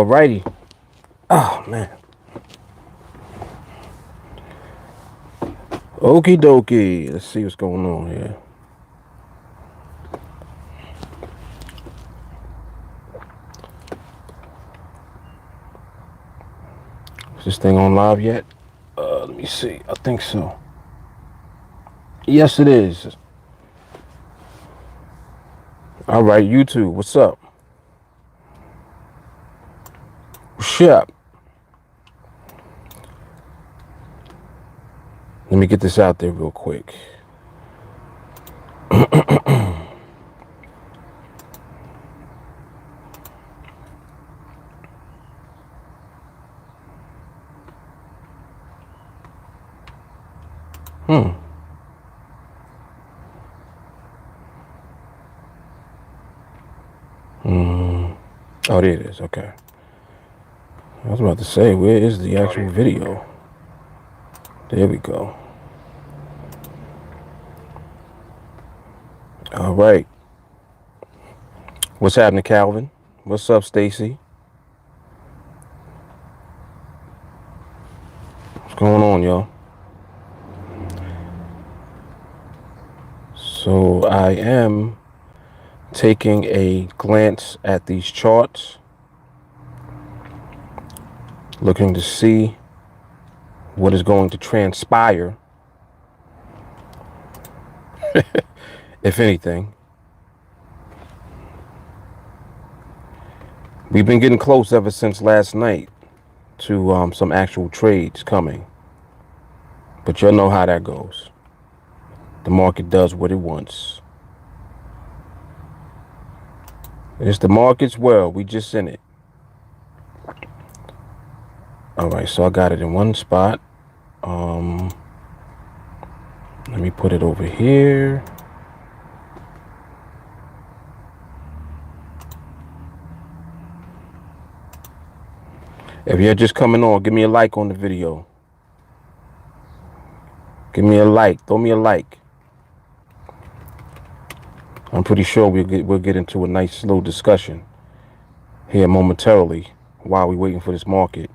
Alrighty. Oh man. Okie dokie. Let's see what's going on here. Is this thing on live yet? Let me see. I think so. Yes, it is. All right, YouTube. What's up? What's up? Let me get this out there real quick. Oh, there it is. Okay. I was about to say, where is the actual video? There we go. All right. What's happening, Calvin? What's up, Stacy? What's going on, y'all? So I am taking a glance at these charts, looking to see what is going to transpire, if anything. We've been getting close ever since last night to some actual trades coming, but you'll know how that goes. The market does what it wants. It's the market's world. We just in it. All right, so I got it in one spot. Let me put it over here. If you're just coming on, give me a like on the video. Give me a like. Throw me a like. I'm pretty sure we'll get into a nice little discussion here momentarily while we're waiting for this market.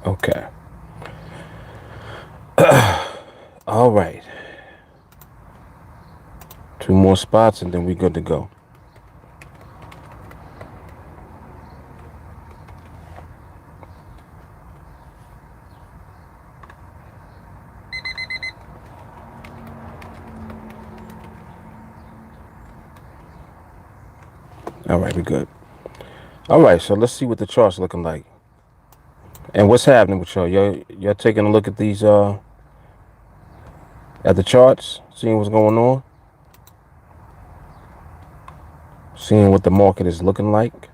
Okay. All right. 2 more spots and then we're good to go. All right, we're good. All right, so let's see what the chart's looking like. And what's happening with y'all? Y'all taking a look at these at the charts, seeing what's going on, seeing what the market is looking like.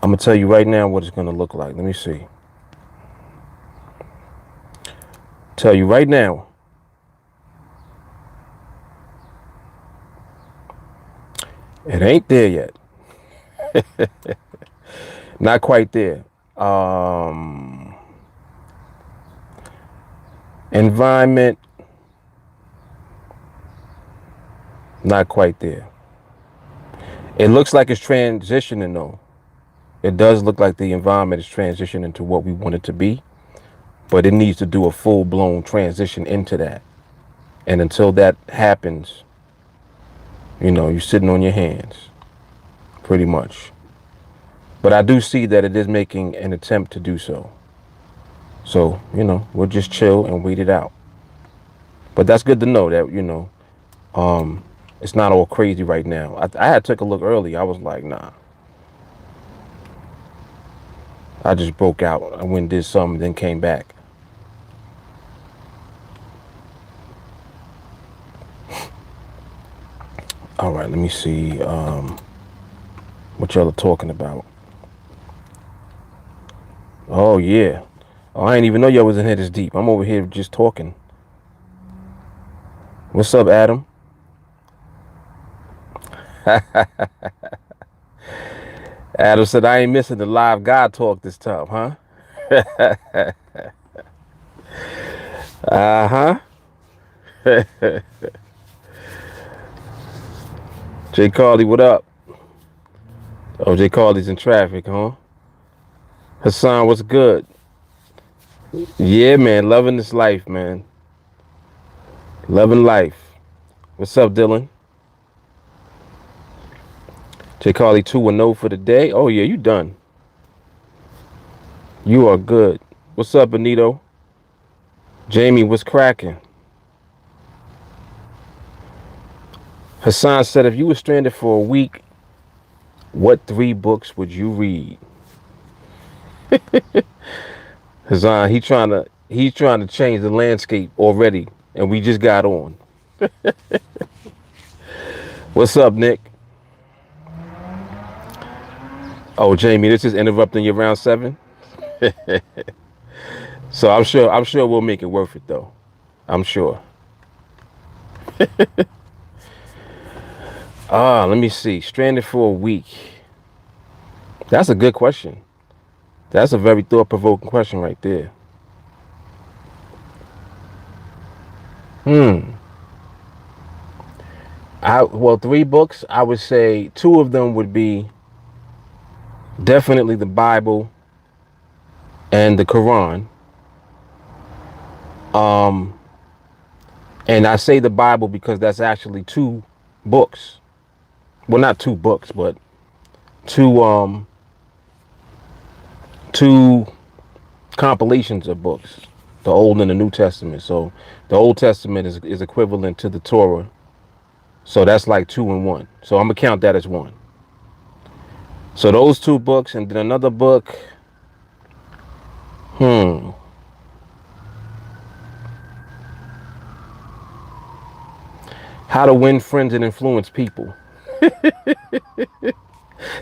I'm gonna tell you right now what it's gonna look like. Let me see. Tell you right now. It ain't there yet. Not quite there. Environment, not quite there. It looks like it's transitioning though. It does look like the environment is transitioning to what we want it to be, but it needs to do a full-blown transition into that. And until that happens, you know, you're sitting on your hands, pretty much. But I do see that it is making an attempt to do so. So, you know, we'll just chill and wait it out. But that's good to know that, you know, it's not all crazy right now. I had took a look early. I was like, nah. I just broke out. I went and did something, then came back. All right, let me see what y'all are talking about. Oh, yeah. Oh, I didn't even know y'all was in here this deep. I'm over here just talking. What's up, Adam? Adam said, I ain't missing the live God talk this time, huh? Uh-huh. Jay Carly, what up? Oh, Jay Carly's in traffic, huh? Hassan, what's good? Yeah, man, loving this life, man. Loving life. What's up, Dylan? Jay Carly 2-0 for the day. Oh, yeah, you done. You are good. What's up, Benito? Jamie, what's cracking? Hassan said, if you were stranded for a week, what 3 books would you read? Hassan, he's trying to change the landscape already, and we just got on. What's up, Nick? Oh, Jamie, this is interrupting your round 7. So I'm sure we'll make it worth it though. I'm sure. Let me see. Stranded for a week. That's a good question. That's a very thought-provoking question right there. Well, 3 books. I would say 2 of them would be definitely the Bible and the Quran. And I say the Bible because that's actually 2 books. Well, not 2 books, but two compilations of books, the Old and the New Testament. So the Old Testament is equivalent to the Torah. So that's like 2 in 1. So I'm gonna count that as 1. So those 2 books, and then another book. How to Win Friends and Influence People.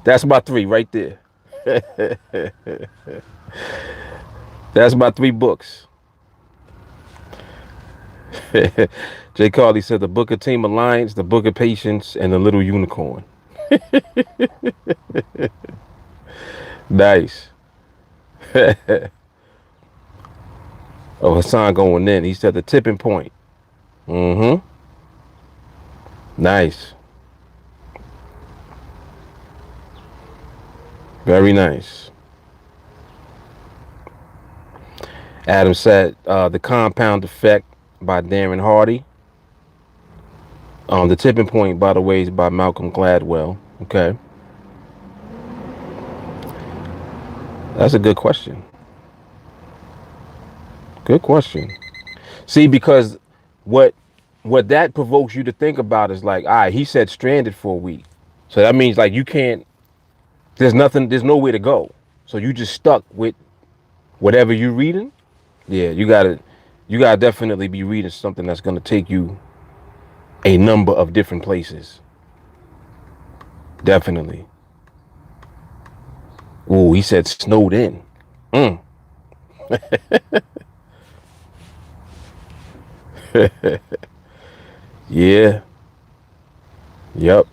That's my 3 right there. That's my 3 books. Jay Carly said the Book of Team Alliance, the Book of Patience, and the Little Unicorn. Nice. Oh, Hassan going in. He said the tipping point. Nice. Very nice. Adam said The Compound Effect by Darren Hardy. The Tipping Point, by the way, is by Malcolm Gladwell. Okay. That's a good question. Good question. See, because what that provokes you to think about is like, all right, he said stranded for a week. So that means like you can't, there's nowhere to go. So you just stuck with whatever you're reading. Yeah, you gotta definitely be reading something that's gonna take you a number of different places. Definitely. Ooh, he said snowed in. Yeah. Yep.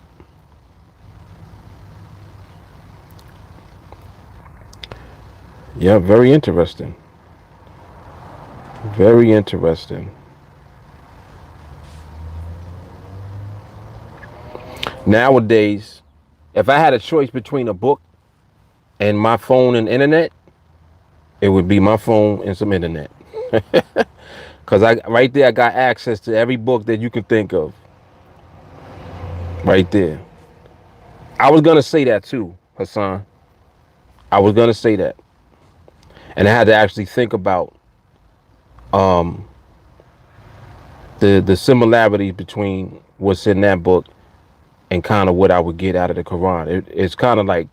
Yeah, very interesting. Very interesting. Nowadays, if I had a choice between a book and my phone and internet, it would be my phone and some internet. Cause right there I got access to every book that you can think of. Right there. I was gonna say that too, Hassan. I was gonna say that. And I had to actually think about the similarities between what's in that book and kind of what I would get out of the Quran. It's kind of like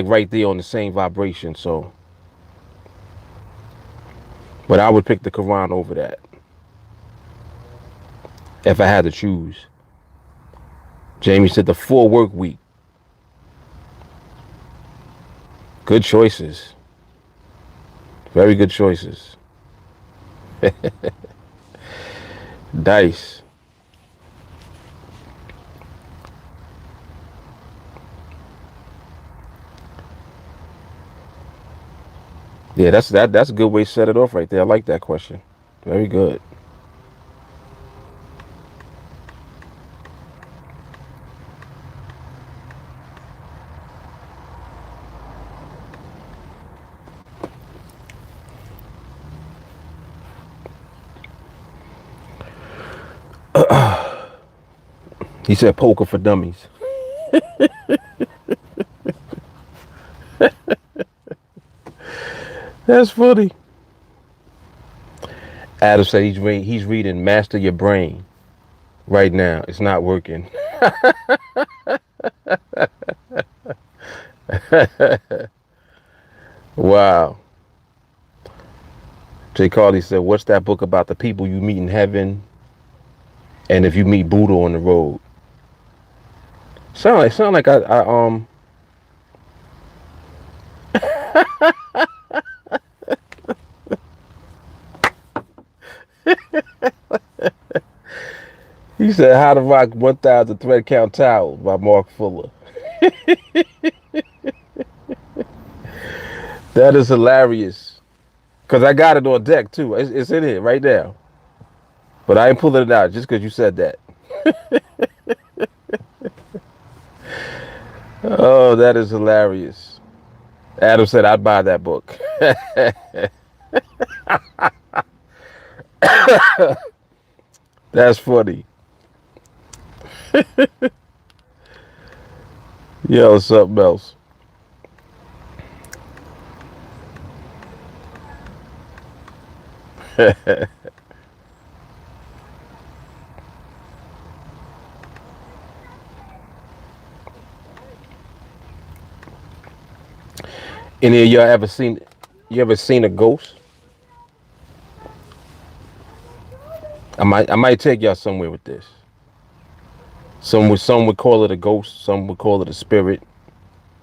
right there on the same vibration. So, but I would pick the Quran over that if I had to choose. Jamie said the 4 work week. Good choices. Very good choices. Dice. Yeah, that's a good way to set it off right there. I like that question. Very good. He said poker for dummies. That's funny. Adam said he's reading Master Your Brain right now. It's not working. Wow. Jay Carly said, what's that book about the people you meet in heaven and if you meet Buddha on the road? Sound like I He said How to Rock 1000 Thread Count Towels by Mark Fuller. That is hilarious. Because I got it on deck too. It's in here right now. But I ain't pulling it out just because you said that. Oh, that is hilarious. Adam said I'd buy that book. That's funny. Yo, something else. Any of y'all ever seen a ghost? I might take y'all somewhere with this. Some would call it a ghost, some would call it a spirit,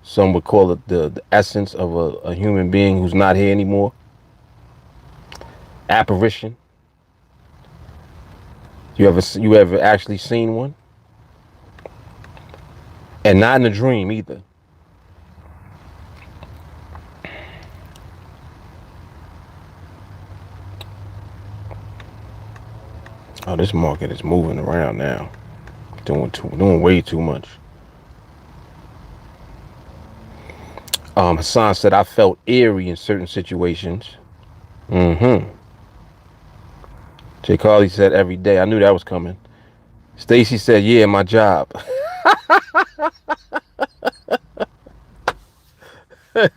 some would call it the essence of a human being who's not here anymore. Apparition. You ever actually seen one? And not in a dream either. Oh, this market is moving around now. Doing way too much. Hassan said I felt eerie in certain situations. Jay Carly said every day. I knew that was coming. Stacy said, yeah, my job. All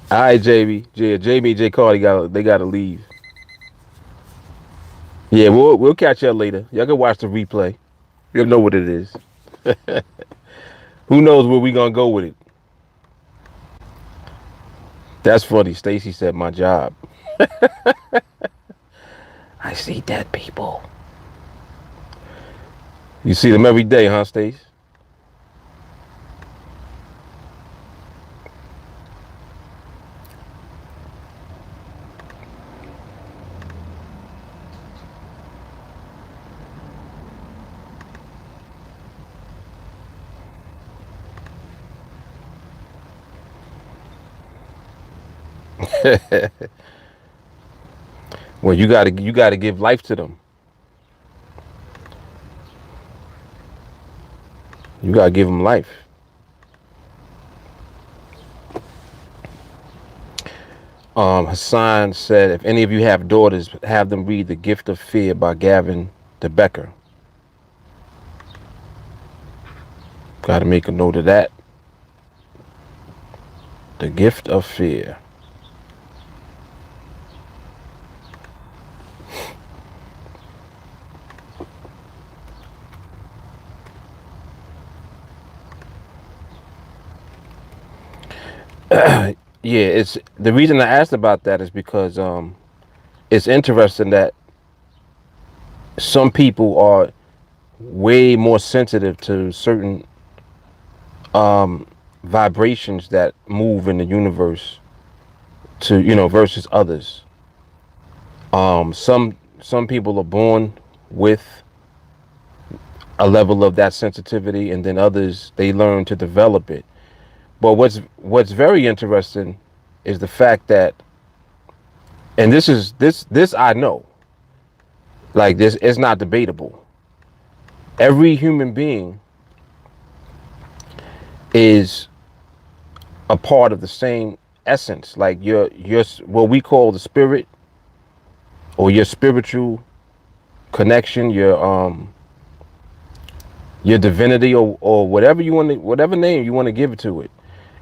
right, Jamie, Jay Carly gotta leave. Yeah, we'll catch y'all later. Y'all can watch the replay. You'll know what it is. Who knows where we gonna go with it? That's funny. Stacy said my job. I see dead people. You see them every day, huh, Stace? Well, you gotta give life to them. You gotta give them life. Hassan said, if any of you have daughters, have them read The Gift of Fear by Gavin DeBecker. Gotta make a note of that. The Gift of Fear. Yeah, it's the reason I asked about that is because it's interesting that some people are way more sensitive to certain vibrations that move in the universe to, versus others. Some people are born with a level of that sensitivity, and then others, they learn to develop it. But what's very interesting is the fact that, and this I know, like, this is not debatable. Every human being is a part of the same essence. Like your what we call the spirit, or your spiritual connection, your divinity, or whatever you want to, whatever name you want to give it to it.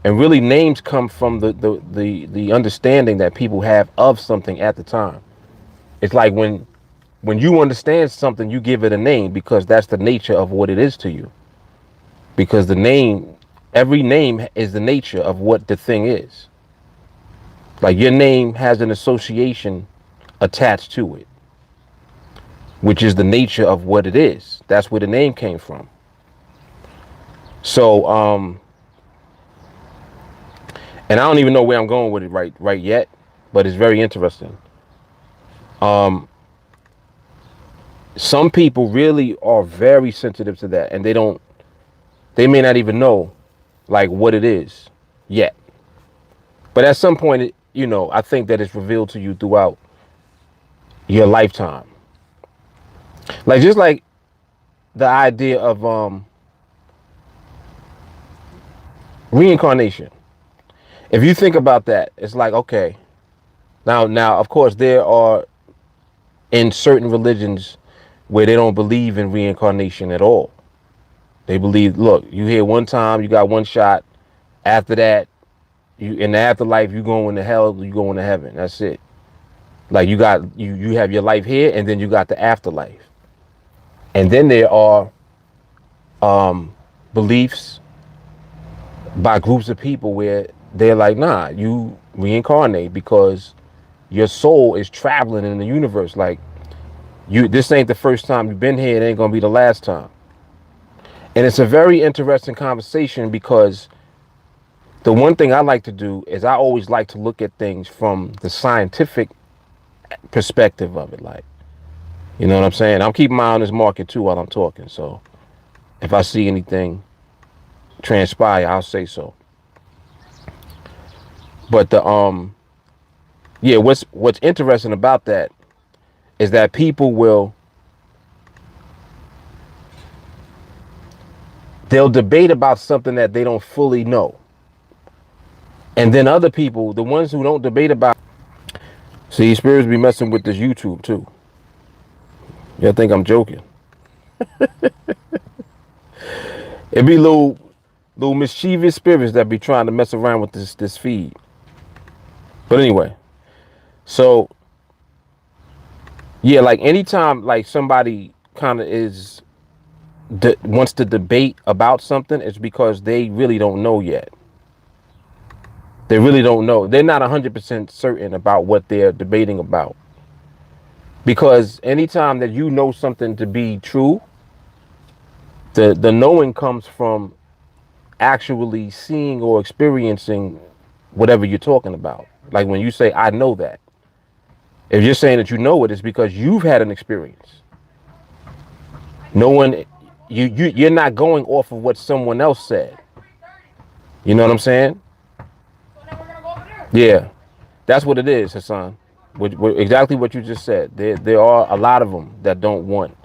And really, names come from the understanding that people have of something at the time. It's like when you understand something, you give it a name, because that's the nature of what it is to you. Because every name is the nature of what the thing is. Like, your name has an association attached to it, which is the nature of what it is. That's where the name came from. So, and I don't even know where I'm going with it right yet, but it's very interesting. Some people really are very sensitive to that, and they may not even know, like, what it is yet. But at some point, I think that it's revealed to you throughout your lifetime. Like, just like the idea of reincarnation. If you think about that, it's like, okay, now of course there are, in certain religions, where they don't believe in reincarnation at all. They believe, look, you here one time, you got one shot. After that, you in the afterlife, you going to hell, you going to heaven. That's it. Like, you have your life here, and then you got the afterlife. And then there are beliefs by groups of people where they're like, nah, you reincarnate because your soul is traveling in the universe. Like, this ain't the first time you've been here. It ain't gonna be the last time. And it's a very interesting conversation, because the one thing I like to do is I always like to look at things from the scientific perspective of it. Like, you know what I'm saying? I'm keeping my eye on this market too while I'm talking. So if I see anything transpire, I'll say so. But yeah, what's interesting about that is that people they'll debate about something that they don't fully know. And then other people, the ones who don't debate about, see, spirits be messing with this YouTube too. Y'all think I'm joking? It be little mischievous spirits that be trying to mess around with this feed. But anyway, so yeah, like, anytime, like, somebody kind of wants to debate about something, it's because they really don't know yet. They really don't know. They're not 100% certain about what they're debating about. Because anytime that you know something to be true, the knowing comes from actually seeing or experiencing whatever you're talking about. Like, when you say, I know that. If you're saying that you know it, it's because you've had an experience. No one, you're not going off of what someone else said. You know what I'm saying? Yeah, that's what it is, Hassan. Exactly what you just said. There are a lot of them that don't want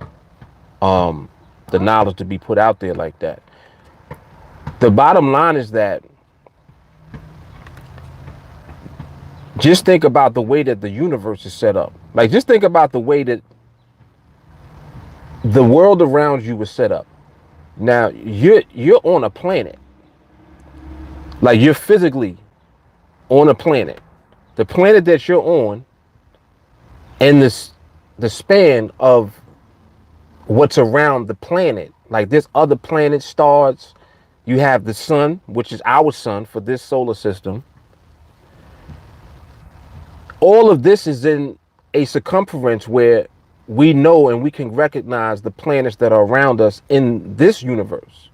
the knowledge to be put out there like that. The bottom line is that, just think about the way that the universe is set up. Like, just think about the way that the world around you was set up. Now, you're on a planet. Like, you're physically on a planet. The planet that you're on, and the span of what's around the planet. Like, there's other planets, stars. You have the sun, which is our sun for this solar system. All of this is in a circumference where we know and we can recognize the planets that are around us in this universe.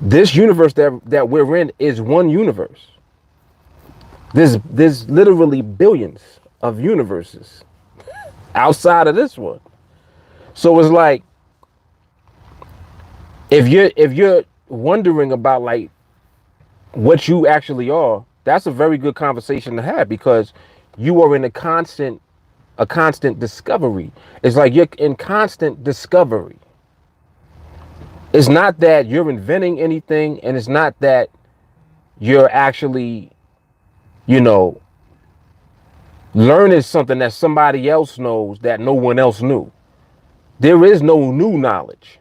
This universe that we're in is one universe. There's literally billions of universes outside of this one. So it's like, if you're wondering about like what you actually are, that's a very good conversation to have, because you are in a constant discovery. It's like you're in constant discovery. It's not that you're inventing anything, and it's not that you're actually, you know, learning something that somebody else knows that no one else knew. There is no new knowledge.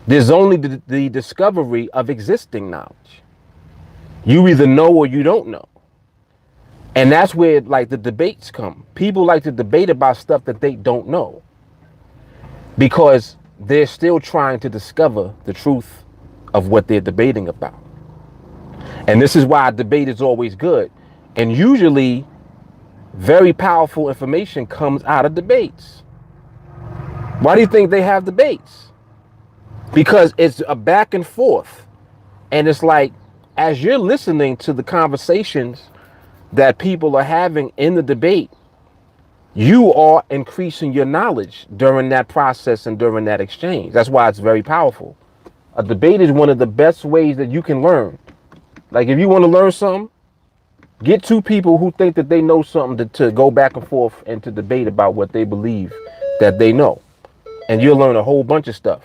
There's only the discovery of existing knowledge. You either know or you don't know. And that's where like the debates come. People like to debate about stuff that they don't know, because they're still trying to discover the truth of what they're debating about. And this is why a debate is always good. And usually very powerful information comes out of debates. Why do you think they have debates? Because it's a back and forth. And it's like, as you're listening to the conversations that people are having in the debate, you are increasing your knowledge during that process and during that exchange. That's why it's very powerful. A debate is one of the best ways that you can learn. Like if you want to learn something, get two people who think that they know something to go back and forth and to debate about what they believe that they know. And you'll learn a whole bunch of stuff.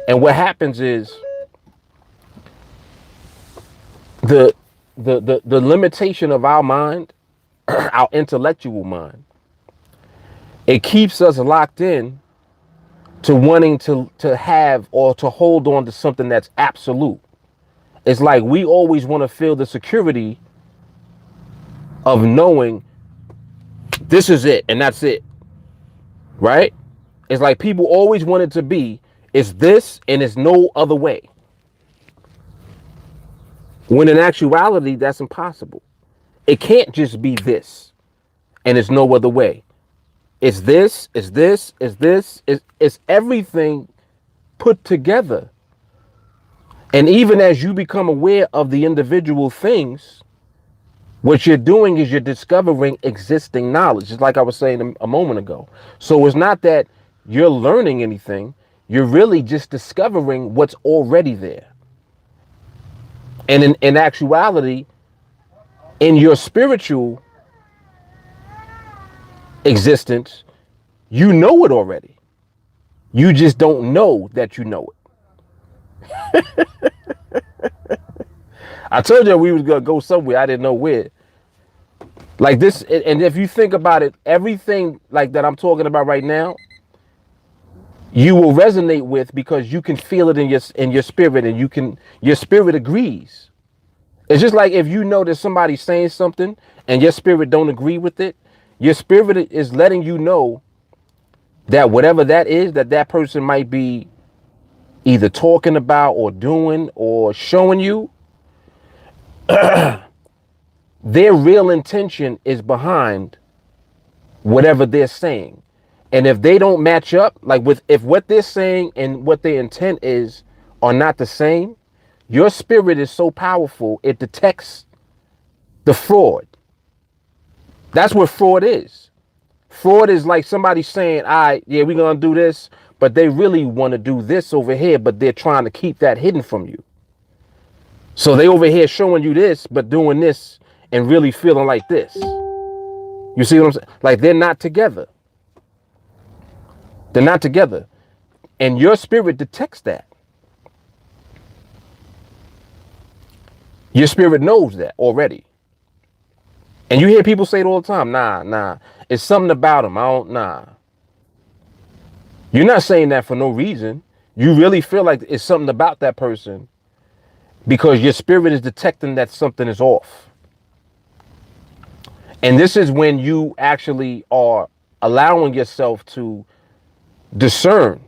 And what happens is the limitation of our mind, our intellectual mind, it keeps us locked in to wanting to have or to hold on to something that's absolute. It's like we always want to feel the security of knowing this is it and that's it, right? It's like people always want it to be, it's this and it's no other way. When in actuality, that's impossible. It can't just be this and it's no other way. It's this, it's this, it's this, it's everything put together. And even as you become aware of the individual things, what you're doing is you're discovering existing knowledge, just like I was saying a moment ago. So it's not that you're learning anything, you're really just discovering what's already there. And in actuality, in your spiritual existence, you know it already. You just don't know that you know it. I told you we was gonna go somewhere. I didn't know where. Like this, and if you think about it, everything like that I'm talking about right now, you will resonate with, because you can feel it in your spirit, and your spirit agrees. It's just like if you know that somebody's saying something and your spirit don't agree with it, your spirit is letting you know that whatever that is that person might be either talking about or doing or showing you, their real intention is behind whatever they're saying. And if they don't match up, like if what they're saying and what their intent is are not the same, your spirit is so powerful, it detects the fraud. That's what fraud is. Fraud is like somebody saying, all right, yeah, we're going to do this, but they really want to do this over here, but they're trying to keep that hidden from you. So they over here showing you this, but doing this and really feeling like this. You see what I'm saying? Like they're not together. They're not together. And your spirit detects that. Your spirit knows that already. And you hear people say it all the time. Nah. It's something about them. You're not saying that for no reason. You really feel like it's something about that person because your spirit is detecting that something is off. And this is when you actually are allowing yourself to discern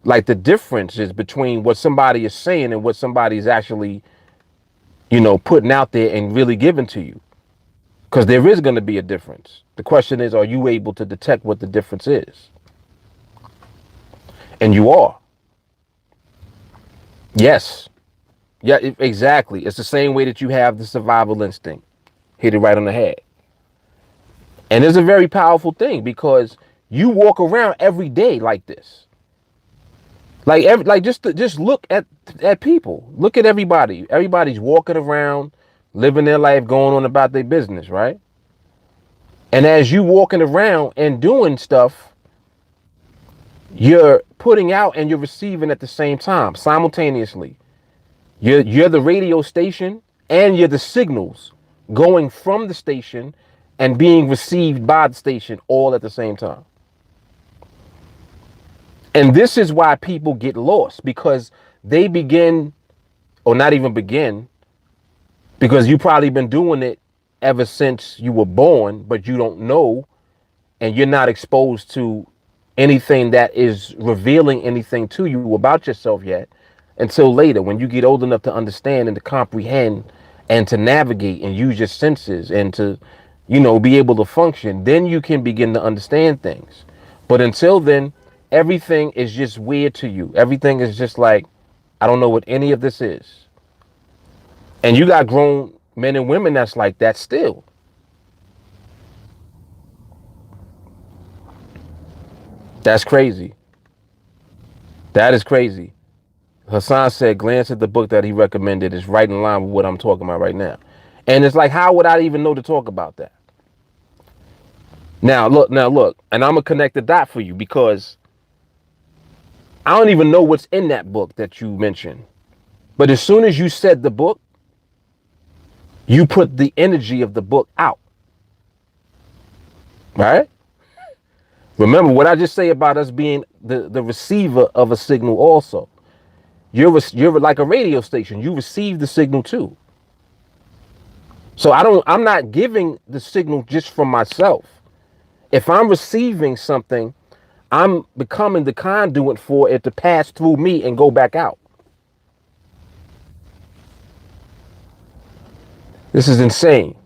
like the differences between what somebody is saying and what somebody is actually, putting out there and really giving to you. Because there is going to be a difference. The question is, are you able to detect what the difference is? And you are. Yes. Yeah, exactly. It's the same way that you have the survival instinct. Hit it right on the head. And it's a very powerful thing because you walk around every day like this. Like just look at people. Look at everybody. Everybody's walking around, living their life, going on about their business, right? And as you walking around and doing stuff, you're putting out and you're receiving at the same time, simultaneously. You're the radio station and you're the signals going from the station and being received by the station all at the same time. And this is why people get lost, because they begin, or not even begin, because you've probably been doing it ever since you were born, but you don't know, and you're not exposed to anything that is revealing anything to you about yourself yet until later, when you get old enough to understand and to comprehend and to navigate and use your senses and to, be able to function. Then you can begin to understand things. But until then, everything is just weird to you. Everything is just like, I don't know what any of this is. And you got grown men and women that's like that still. That's crazy. That is crazy. Hassan said, glance at the book that he recommended. Is right in line with what I'm talking about right now. And it's like, how would I even know to talk about that? Now look, and I'm gonna connect the dot for you, because I don't even know what's in that book that you mentioned. But as soon as you said the book, you put the energy of the book out. Right? Remember what I just say about us being the receiver of a signal also. You're like a radio station. You receive the signal too. So I'm not giving the signal just from myself. If I'm receiving something, I'm becoming the conduit for it to pass through me and go back out. This is insane.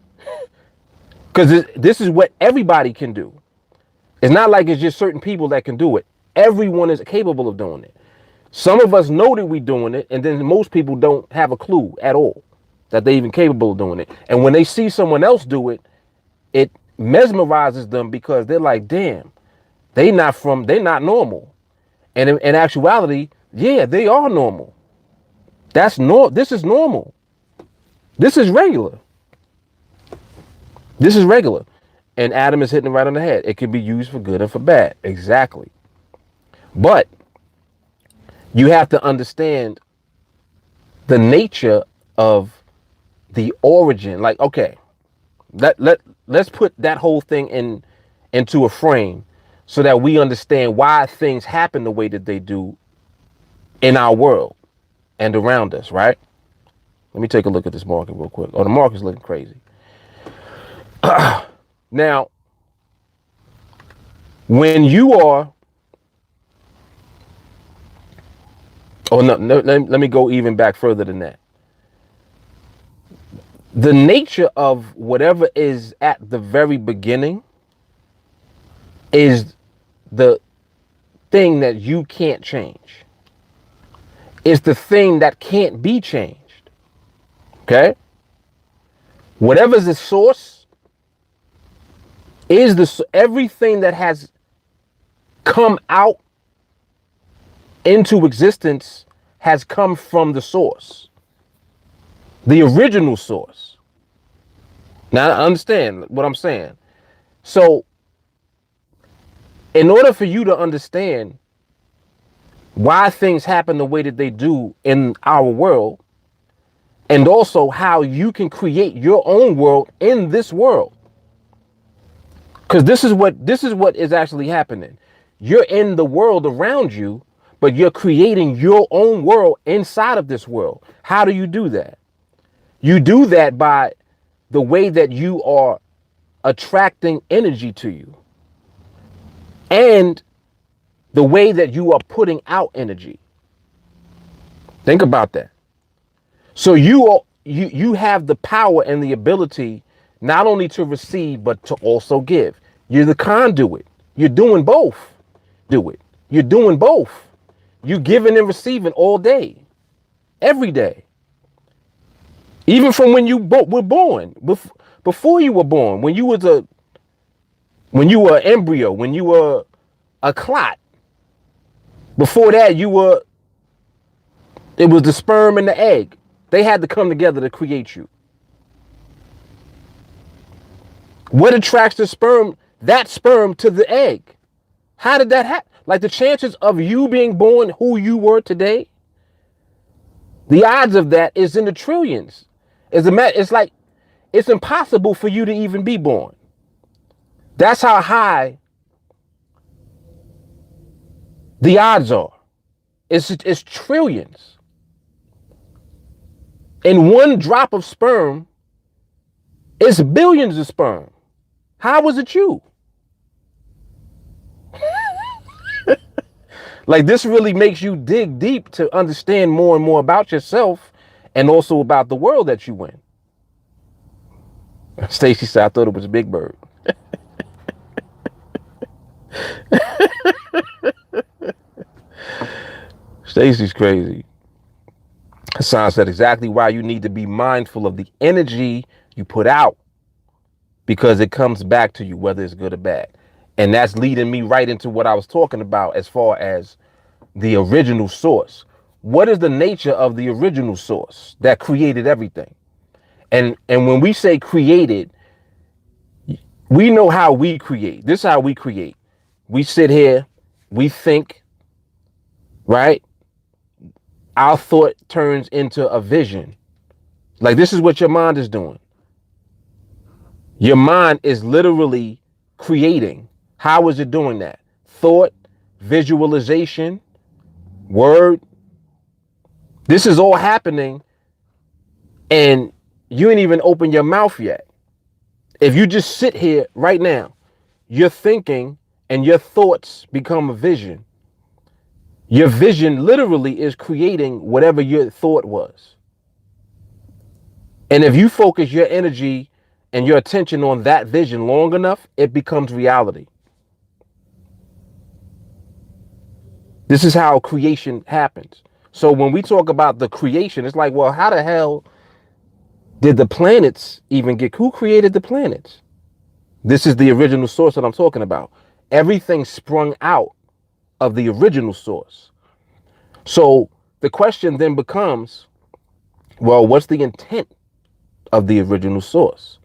Because this is what everybody can do. It's not like it's just certain people that can do it. Everyone is capable of doing it. Some of us know that we're doing it, and then most people don't have a clue at all that they're even capable of doing it. And when they see someone else do it, it mesmerizes them, because they're like, damn, they're not normal. And in actuality, yeah, they are normal. This is normal. This is regular. This is regular. And Adam is hitting it right on the head. It can be used for good and for bad. Exactly. But you have to understand the nature of the origin. Like, okay, let's put that whole thing into a frame so that we understand why things happen the way that they do in our world and around us, right? Let me take a look at this market real quick. Oh, the market's looking crazy. Now, when you are, let me go even back further than that. The nature of whatever is at the very beginning is the thing that you can't change. It's the thing that can't be changed. Okay? Whatever's the source is everything that has come out into existence has come from the source. The original source. Now, understand what I'm saying. So, in order for you to understand why things happen the way that they do in our world, and also how you can create your own world in this world, because this is what is actually happening. You're in the world around you, but you're creating your own world inside of this world. How do you do that? You do that by the way that you are attracting energy to you, and the way that you are putting out energy. Think about that. So you have the power and the ability not only to receive, but to also give. You're the conduit. You're doing both. You're doing both. You're giving and receiving all day, every day. Even from when you were born, before you were born, when you were an embryo, when you were a clot. Before that, it was the sperm and the egg. They had to come together to create you. What attracts the sperm, that sperm to the egg? How did that happen? Like the chances of you being born who you were today, the odds of that is in the trillions. It's like, it's impossible for you to even be born. That's how high the odds are. It's trillions. And one drop of sperm is billions of sperm. How was it you? Like, this really makes you dig deep to understand more and more about yourself and also about the world that you in. Stacy said, I thought it was Big Bird. Stacy's crazy. Hassan said exactly why you need to be mindful of the energy you put out, because it comes back to you, whether it's good or bad. And that's leading me right into what I was talking about as far as the original source. What is the nature of the original source that created everything? And when we say created, we know how we create. This is how we create. We sit here, we think, right? Our thought turns into a vision. Like, this is what your mind is doing. Your mind is literally creating. How is it doing that? Thought, visualization, word. This is all happening and you ain't even open your mouth yet. If you just sit here right now, you're thinking and your thoughts become a vision. Your vision literally is creating whatever your thought was. And if you focus your energy and your attention on that vision long enough, it becomes reality. This is how creation happens. So when we talk about the creation, it's like, well, how the hell did the planets even get? Who created the planets? This is the original source that I'm talking about. Everything sprung out of the original source. So the question then becomes, well, what's the intent of the original source?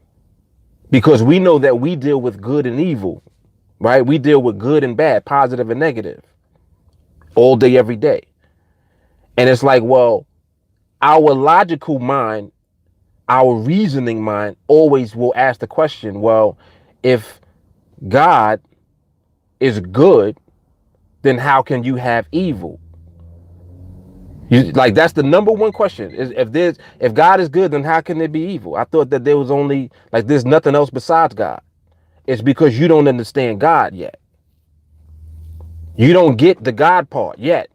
Because we know that we deal with good and evil, right? We deal with good and bad, positive and negative, all day, every day. And it's like, well, our logical mind, our reasoning mind always will ask the question, well, if God is good, then how can you have evil? Like, that's the number one question. Is if God is good, then how can there be evil? I thought that there was only, like, there's nothing else besides God. It's because you don't understand God yet. You don't get the God part yet.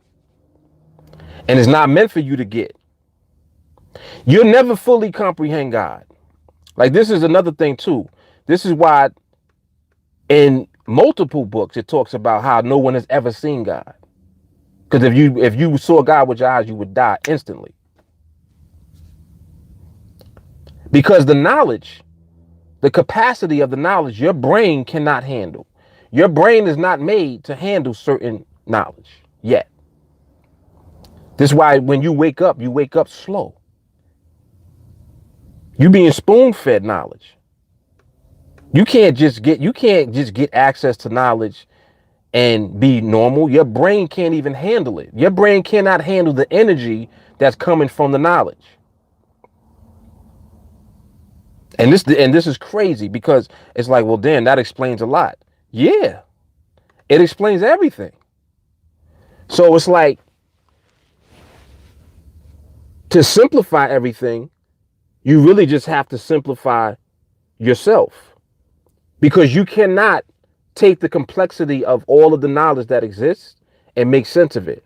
And it's not meant for you to get. You'll never fully comprehend God. Like, this is another thing too. This is why in multiple books it talks about how no one has ever seen God. Because if you saw God with your eyes, you would die instantly. Because the knowledge, the capacity of the knowledge, your brain cannot handle. Your brain is not made to handle certain knowledge yet. This is why when you wake up slow. You being spoon-fed knowledge. You can't just get access to knowledge and be normal. Your brain can't even handle it. Your brain cannot handle the energy that's coming from the knowledge. And this is crazy, because it's like, well, Dan, that explains a lot. Yeah, it explains everything. So it's like, to simplify everything, you really just have to simplify yourself, because you cannot take the complexity of all of the knowledge that exists and make sense of it.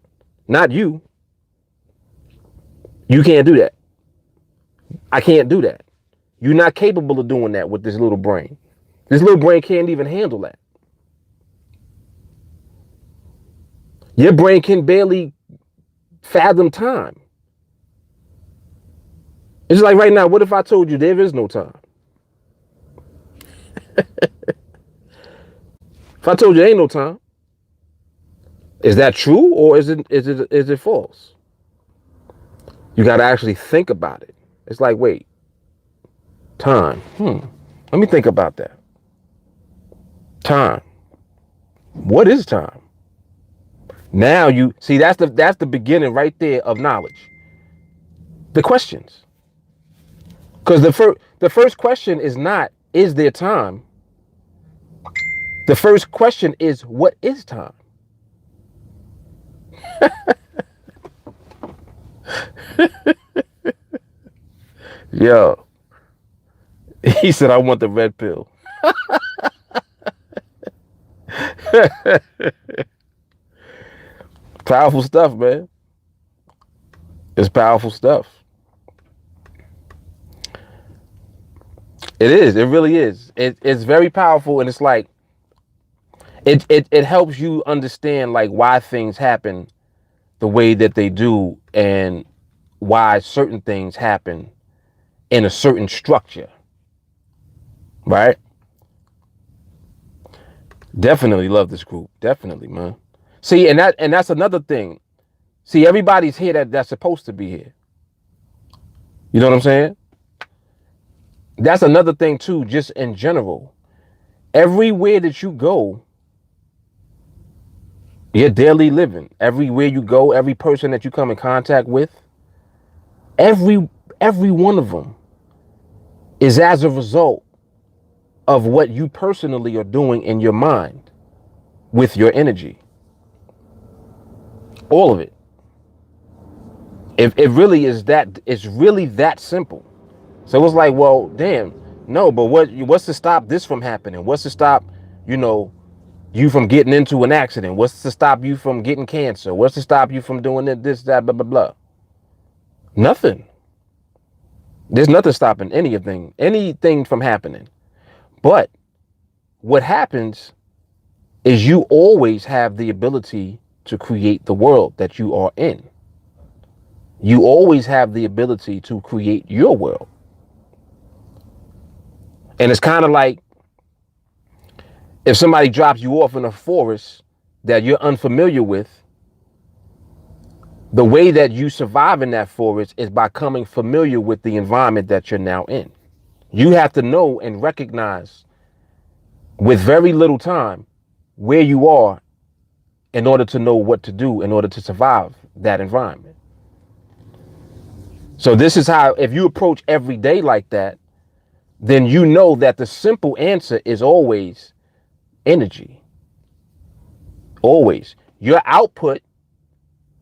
Not you. You can't do that. I can't do that. You're not capable of doing that with this little brain. This little brain can't even handle that. Your brain can barely fathom time. It's like right now, what if I told you there is no time? If I told you there ain't no time, is that true or is it false? You got to actually think about it. It's like, wait, time. Let me think about that. Time. What is time? Now you see that's the beginning right there of knowledge. The questions. Because the first question is not, is there time? The first question is, what is time? Yo. He said, I want the red pill. Powerful stuff, man. It's powerful stuff. It is. It really is. It's very powerful, and it's like it helps you understand like why things happen the way that they do and why certain things happen in a certain structure. Right? Definitely love this group. Definitely, man. See, and that's another thing. See, everybody's here that's supposed to be here. You know what I'm saying? That's another thing too, just in general. Everywhere that you go, your daily living, everywhere you go, every person that you come in contact with, every one of them is as a result of what you personally are doing in your mind with your energy. All of it. It really is that, it's really that simple. So it's like, well, damn, no, but what's to stop this from happening? What's to stop, you from getting into an accident? What's to stop you from getting cancer? What's to stop you from doing this, that, blah, blah, blah? Nothing. There's nothing stopping anything from happening. But what happens is you always have the ability to create the world that you are in. You always have the ability to create your world. And it's kind of like if somebody drops you off in a forest that you're unfamiliar with, the way that you survive in that forest is by becoming familiar with the environment that you're now in. You have to know and recognize with very little time where you are in order to know what to do in order to survive that environment. So this is how, if you approach every day like that, then you know that the simple answer is always energy. Always. Your output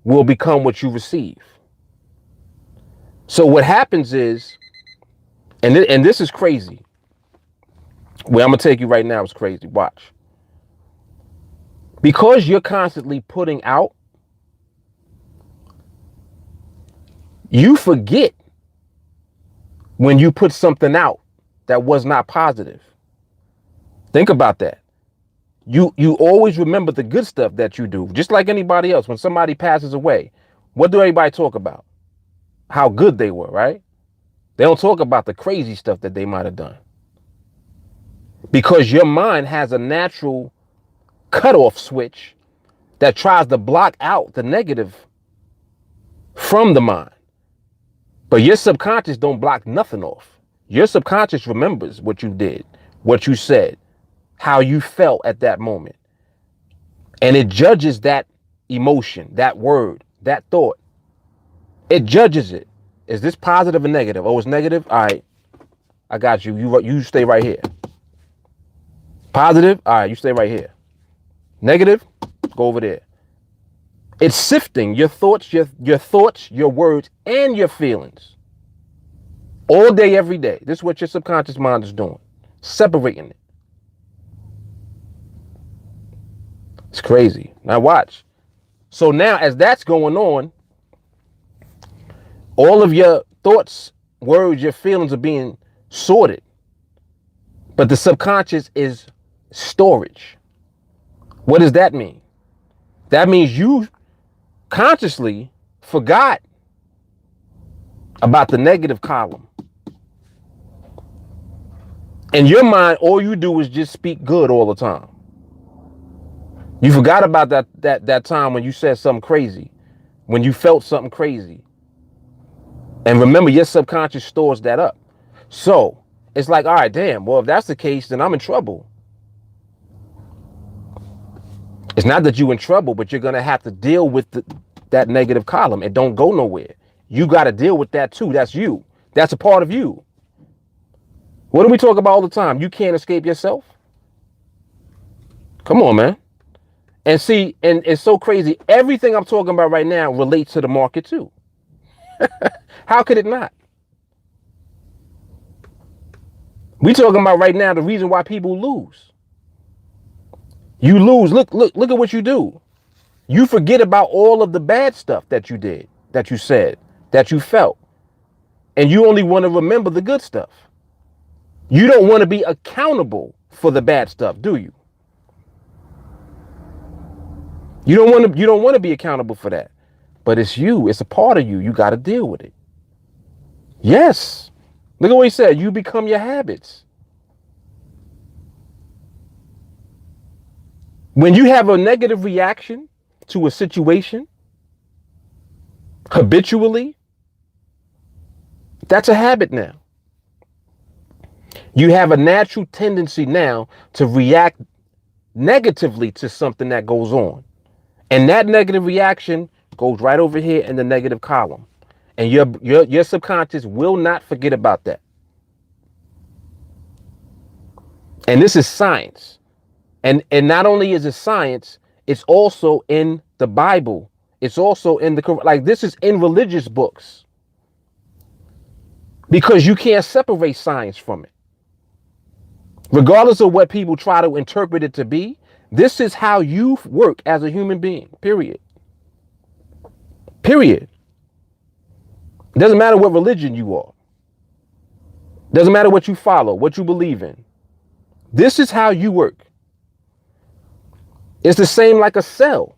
will become what you receive. So what happens is, and this is crazy. Where I'm going to take you right now is crazy. Watch. Because you're constantly putting out, you forget when you put something out that was not positive. Think about that. You always remember the good stuff that you do, just like anybody else. When somebody passes away, what do everybody talk about? How good they were, right? They don't talk about the crazy stuff that they might have done. Because your mind has a natural cutoff switch that tries to block out the negative from the mind. But your subconscious don't block nothing off. Your subconscious remembers what you did, what you said, how you felt at that moment. And it judges that emotion, that word, that thought. It judges it. Is this positive or negative? Oh, it's negative? All right, I got you. You stay right here. Positive? All right, you stay right here. Negative? Go over there. It's sifting your thoughts, your words, and your feelings. All day, every day. This is what your subconscious mind is doing. Separating it. It's crazy. Now watch. So now as that's going on, all of your thoughts, words, your feelings are being sorted. But the subconscious is storage. What does that mean? That means you consciously forgot about the negative column. In your mind, all you do is just speak good all the time. You forgot about that time when you said something crazy, when you felt something crazy. And remember, your subconscious stores that up. So it's like, all right, damn, well, if that's the case, then I'm in trouble. It's not that you're in trouble, but you're going to have to deal with that negative column. It don't go nowhere. You got to deal with that too. That's you. That's a part of you. What do we talk about all the time? You can't escape yourself. Come on, man. And see, and it's so crazy. Everything I'm talking about right now relates to the market too. How could it not? We talking about right now the reason why people lose. You lose. Look at what you do. You forget about all of the bad stuff that you did, that you said, that you felt. And you only want to remember the good stuff. You don't want to be accountable for the bad stuff, do you? You don't want to be accountable for that. But it's you. It's a part of you. You got to deal with it. Yes. Look at what he said. You become your habits. When you have a negative reaction to a situation habitually, that's a habit now. You have a natural tendency now to react negatively to something that goes on. And that negative reaction goes right over here in the negative column. And your subconscious will not forget about that. And this is science. And not only is it science, it's also in the Bible. It's also in this is in religious books. Because you can't separate science from it. Regardless of what people try to interpret it to be, this is how you work as a human being, period. Period. It doesn't matter what religion you are. It doesn't matter what you follow, what you believe in. This is how you work. It's the same like a cell.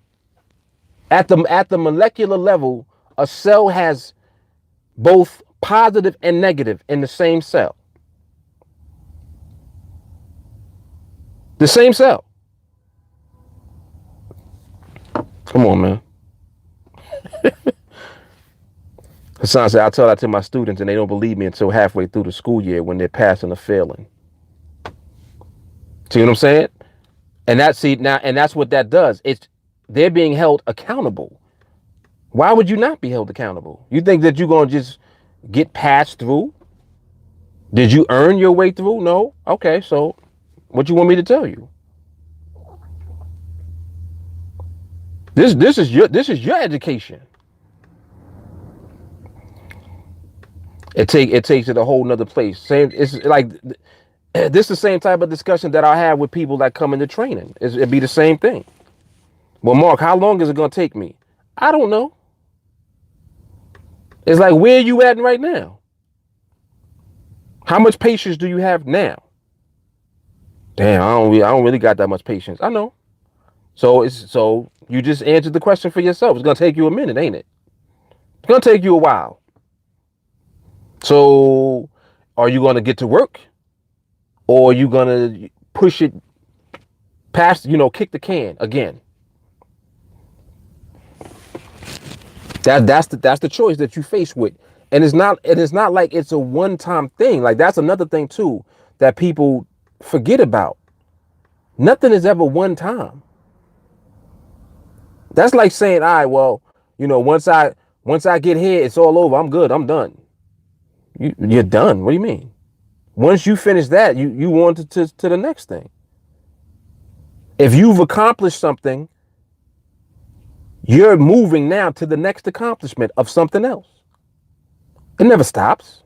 At the molecular level, a cell has both positive and negative in the same cell. The same cell. Come on, man. Hassan said, I tell that to my students and they don't believe me until halfway through the school year when they're passing or failing. See what I'm saying? And that's what that does. They're being held accountable. Why would you not be held accountable? You think that you're going to just get passed through? Did you earn your way through? No. Okay, so what you want me to tell you? This is your education. It takes it a whole nother place. It's like this is the same type of discussion that I have with people that come into training. It'd be the same thing. Well, Mark, how long is it going to take me? I don't know. It's like, where are you at right now? How much patience do you have now? Damn, I don't really got that much patience. I know. So you just answered the question for yourself. It's going to take you a minute, ain't it? It's going to take you a while. So are you going to get to work? Or are you going to push it past, kick the can again? That's the choice that you face with. And it's not like it's a one-time thing. Like, that's another thing too that people forget about. Nothing is ever one time. That's like saying, all right, well, once I get here, it's all over. I'm good. I'm done. You're done. What do you mean? Once you finish that, you want to the next thing. If you've accomplished something, you're moving now to the next accomplishment of something else. It never stops.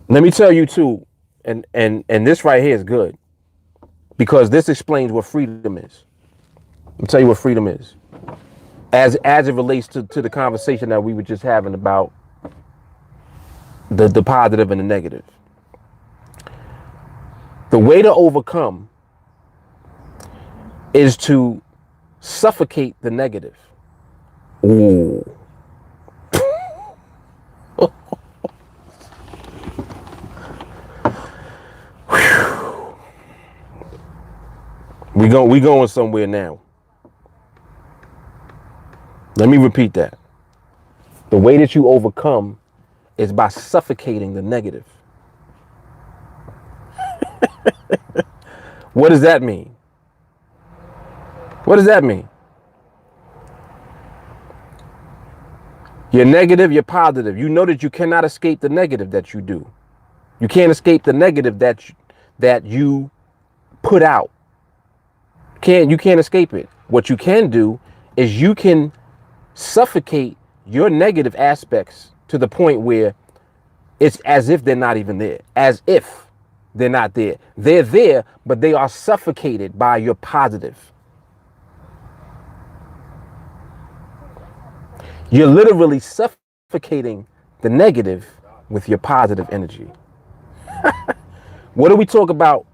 Let me tell you too, and this right here is good, because this explains what freedom is. Let me tell you what freedom is. as it relates to the conversation that we were just having about the positive and the negative. The way to overcome is to suffocate the negative. Ooh. We going somewhere now. Let me repeat that. The way that you overcome is by suffocating the negative. What does that mean? What does that mean? You're negative, you're positive. You know that you cannot escape the negative that you do. You can't escape the negative that you put out. You can't escape it. What you can do is you can suffocate your negative aspects to the point where it's as if they're not even there. As if they're not there. They're there, but they are suffocated by your positive. You're literally suffocating the negative with your positive energy. What do we talk about?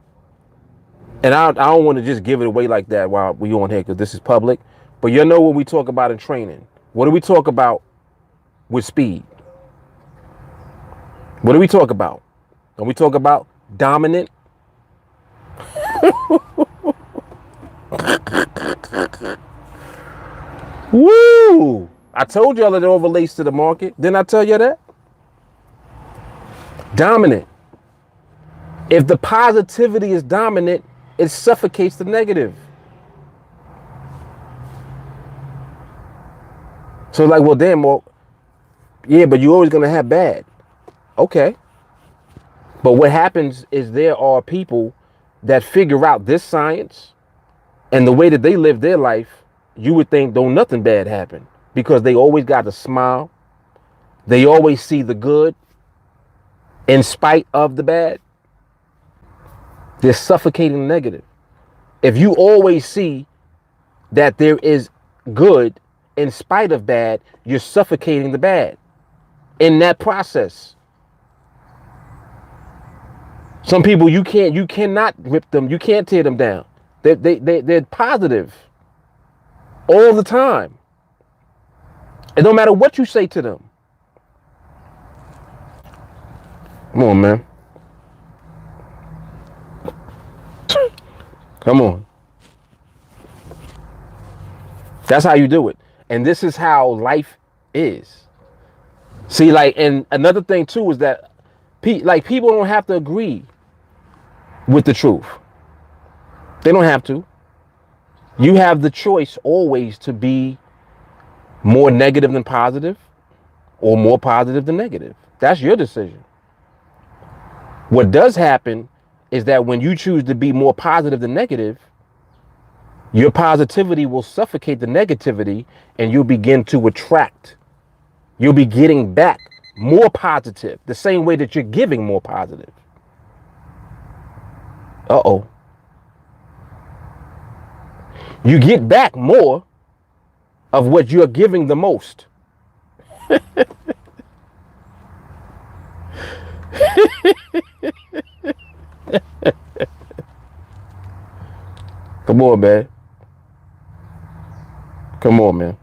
And I don't want to just give it away like that while we on here because this is public. But you know what we talk about in training. What do we talk about with speed? What do we talk about? Don't we talk about dominant? Woo! I told y'all that it all relates to the market. Didn't I tell you that? Dominant. If the positivity is dominant, it suffocates the negative. So like, well, damn, well, yeah, but you're always going to have bad. Okay. But what happens is there are people that figure out this science and the way that they live their life, you would think don't nothing bad happen because they always got a smile. They always see the good in spite of the bad. They're suffocating the negative. If you always see that there is good in spite of bad, you're suffocating the bad in that process. Some people you cannot rip them, you can't tear them down. They're positive all the time. It don't matter what you say to them. Come on, man. Come on. That's how you do it. And this is how life is. See, like, and another thing too is that people don't have to agree with the truth. They don't have to. You have the choice always to be more negative than positive or more positive than negative. That's your decision. What does happen is that when you choose to be more positive than negative, your positivity will suffocate the negativity and you'll begin to attract. You'll be getting back more positive, the same way that you're giving more positive. Uh-oh. You get back more of what you're giving the most. Come on, man. Come on, man.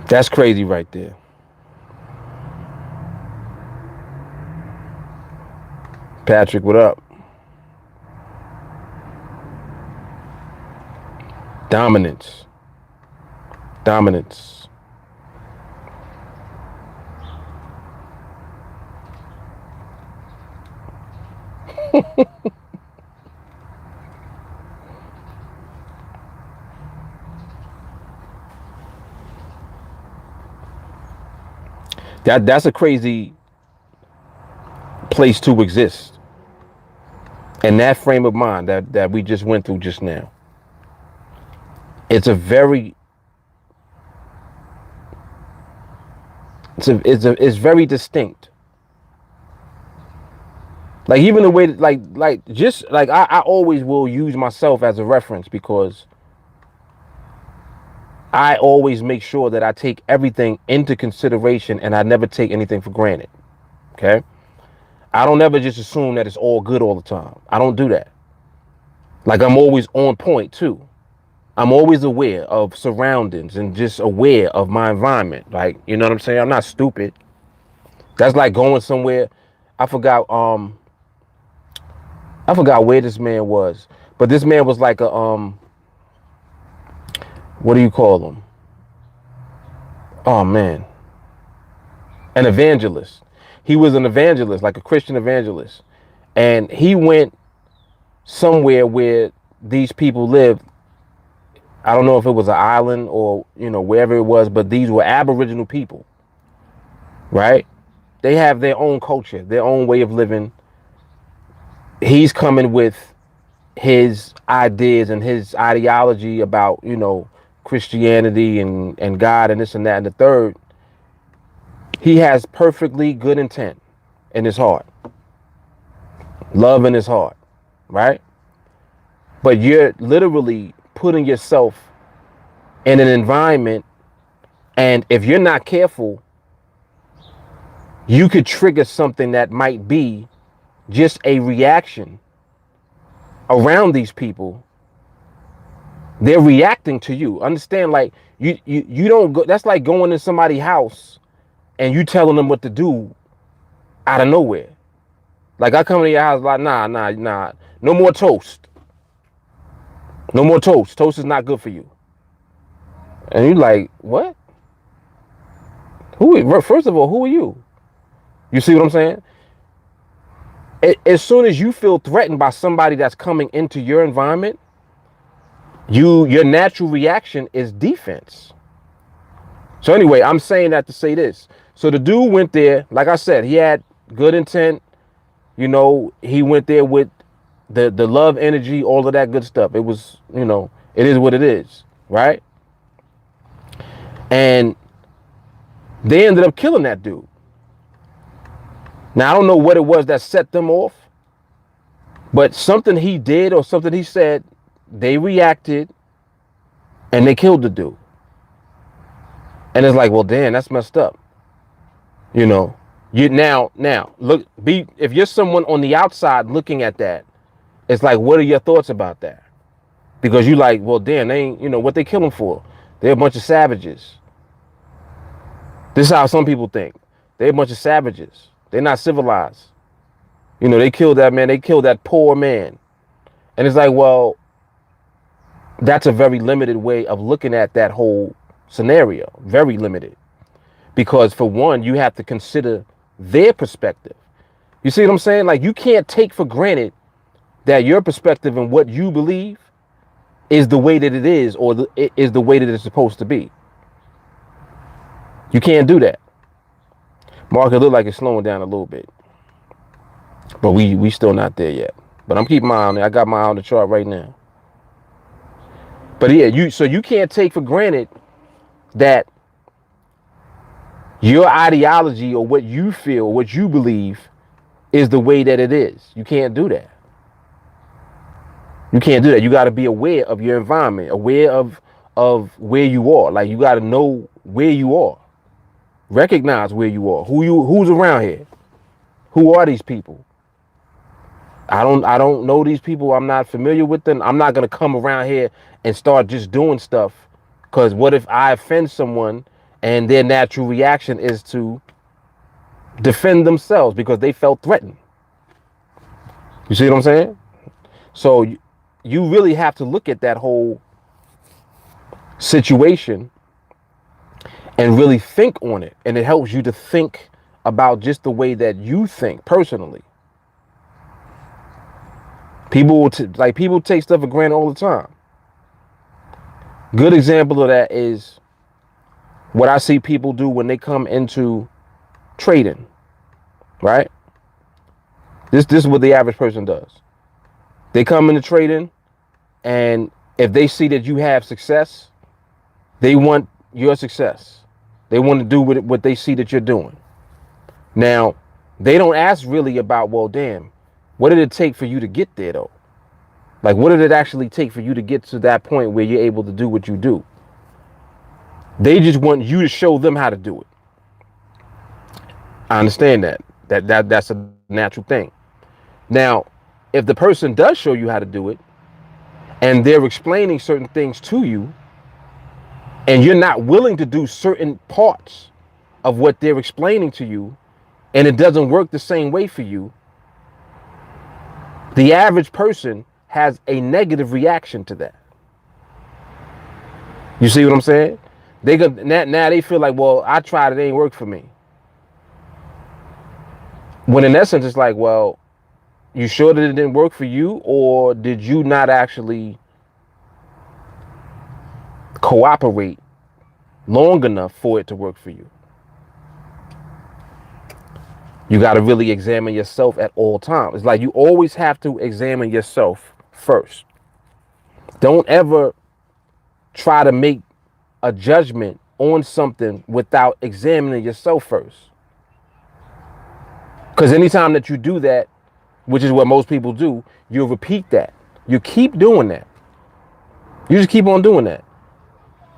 That's crazy right there. Patrick, what up? Dominance. Dominance. That's a crazy place to exist. And that frame of mind that we just went through just now. It's very distinct. Like even the way, just like I always will use myself as a reference because I always make sure that I take everything into consideration and I never take anything for granted. Okay. I don't ever just assume that it's all good all the time. I don't do that. Like I'm always on point too. I'm always aware of surroundings and just aware of my environment. Like, you know what I'm saying? I'm not stupid. That's like going somewhere. I forgot I forgot where this man was. But this man was like a what do you call him? Oh man. An evangelist. He was an evangelist, like a Christian evangelist. And he went somewhere where these people lived. I don't know if it was an island or, wherever it was, but these were Aboriginal people, right? They have their own culture, their own way of living. He's coming with his ideas and his ideology about, Christianity and God and this and that and the third. He has perfectly good intent in his heart, love in his heart, right? But you're literally putting yourself in an environment, and if you're not careful, you could trigger something that might be just a reaction around these people. They're reacting to you. Understand? Like you don't go. That's like going in somebody's house and you telling them what to do out of nowhere. Like I come to your house like, nah, no more toast. No more toast. Toast is not good for you. And you like, what? First of all, who are you? You see what I'm saying? As soon as you feel threatened by somebody that's coming into your environment, your natural reaction is defense. So anyway, I'm saying that to say this. So the dude went there, like I said, he had good intent. He went there with the love energy, all of that good stuff. It was, it is what it is, right? And they ended up killing that dude. Now, I don't know what it was that set them off, but something he did or something he said, they reacted and they killed the dude. And it's like, well, damn, that's messed up. You now look, if you're someone on the outside looking at that, it's like, what are your thoughts about that? Because you like, well, damn, they ain't, what they kill them for? They're a bunch of savages. This is how some people think. They're a bunch of savages. They're not civilized. They killed that man. They killed that poor man. And it's like, well, that's a very limited way of looking at that whole scenario. Very limited. Because for one, you have to consider their perspective. You see what I'm saying? Like, you can't take for granted that your perspective and what you believe is the way that it is, or is the way that it's supposed to be. You can't do that. Market look like it's slowing down a little bit, but we still not there yet. But I'm keeping my eye on it. I got my eye on the chart right now. But yeah, you can't take for granted that your ideology or what you feel, what you believe, is the way that it is. You can't do that. You can't do that. You got to be aware of your environment, aware of where you are. Like, you got to know where you are. Recognize where you are. Who's around here? Who are these people? I don't know these people. I'm not familiar with them. I'm not gonna come around here and start just doing stuff, because what if I offend someone and their natural reaction is to defend themselves because they felt threatened? You see what I'm saying? So you really have to look at that whole situation and really think on it. And it helps you to think about just the way that you think personally. People take stuff for granted all the time. Good example of that is what I see people do when they come into trading, right? This is what the average person does. They come into trading, and if they see that you have success, they want your success. They want to do what they see that you're doing. Now, they don't ask really about, well, damn, What did it take for you to get there though? Like, what did it actually take for you to get to that point where you're able to do what you do? They just want you to show them how to do it. I understand that. That's a natural thing. Now, if the person does show you how to do it and they're explaining certain things to you and you're not willing to do certain parts of what they're explaining to you and it doesn't work the same way for you, the average person has a negative reaction to that. You see what I'm saying? Now they feel like, well, I tried it, ain't work for me. When in essence, it's like, well, you sure that it didn't work for you, or did you not actually cooperate long enough for it to work for you? You got to really examine yourself at all times. It's like you always have to examine yourself first. Don't ever try to make a judgment on something without examining yourself first. Because anytime that you do that, which is what most people do, you'll repeat that. You keep doing that. You just keep on doing that.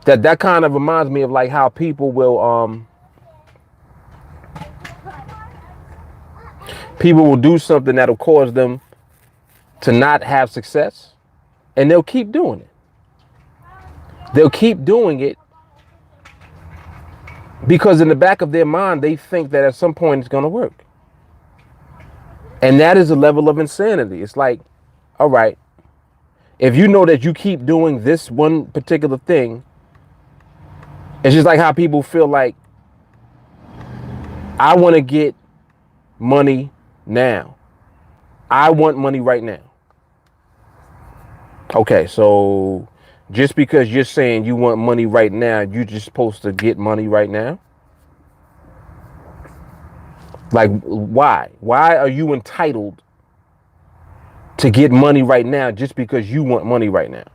That kind of reminds me of like how people will do something that'll cause them to not have success, and they'll keep doing it. They'll keep doing it because in the back of their mind, they think that at some point it's going to work. And that is a level of insanity. It's like, all right, if you know that you keep doing this one particular thing, it's just like how people feel like, I want to get money now. I want money right now. Okay, so just because you're saying you want money right now, you're just supposed to get money right now? Like, why? Why are you entitled to get money right now just because you want money right now?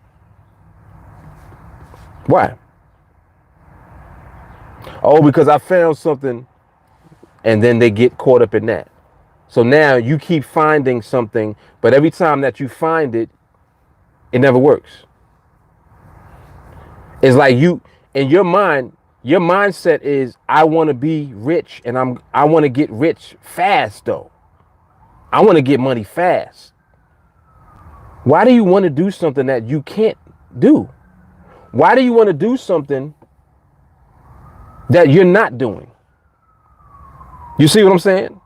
Why? Oh, because I found something, and then they get caught up in that. So now you keep finding something, but every time that you find it, it never works. It's like you, in your mind, your mindset is, I want to be rich, and I want to get rich fast though. I want to get money fast. Why do you want to do something that you can't do? Why do you want to do something that you're not doing? You see what I'm saying?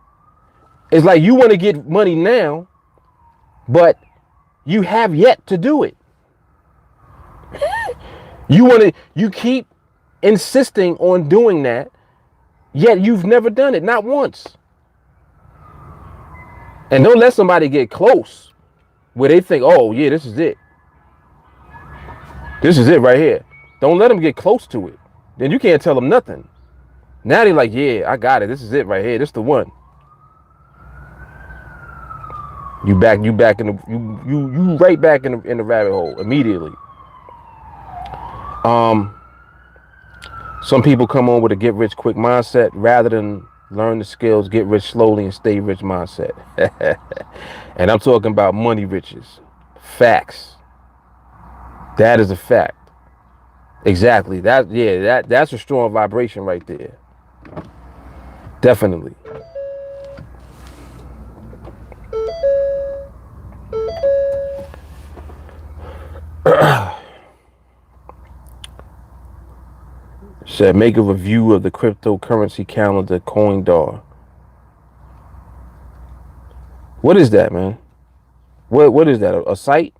It's like you want to get money now, but you have yet to do it. You keep insisting on doing that, yet you've never done it, not once. And don't let somebody get close where they think, oh yeah, this is it. This is it right here. Don't let them get close to it. Then you can't tell them nothing. Now they're like, yeah, I got it. This is it right here. This is the one. You right back in the rabbit hole immediately. Some people come on with a get rich quick mindset rather than learn the skills, get rich slowly and stay rich mindset. And I'm talking about money riches. Facts. That is a fact. Exactly. That's a strong vibration right there. Definitely. Said make a review of the cryptocurrency calendar CoinDar. What is that, man? What is that? A site?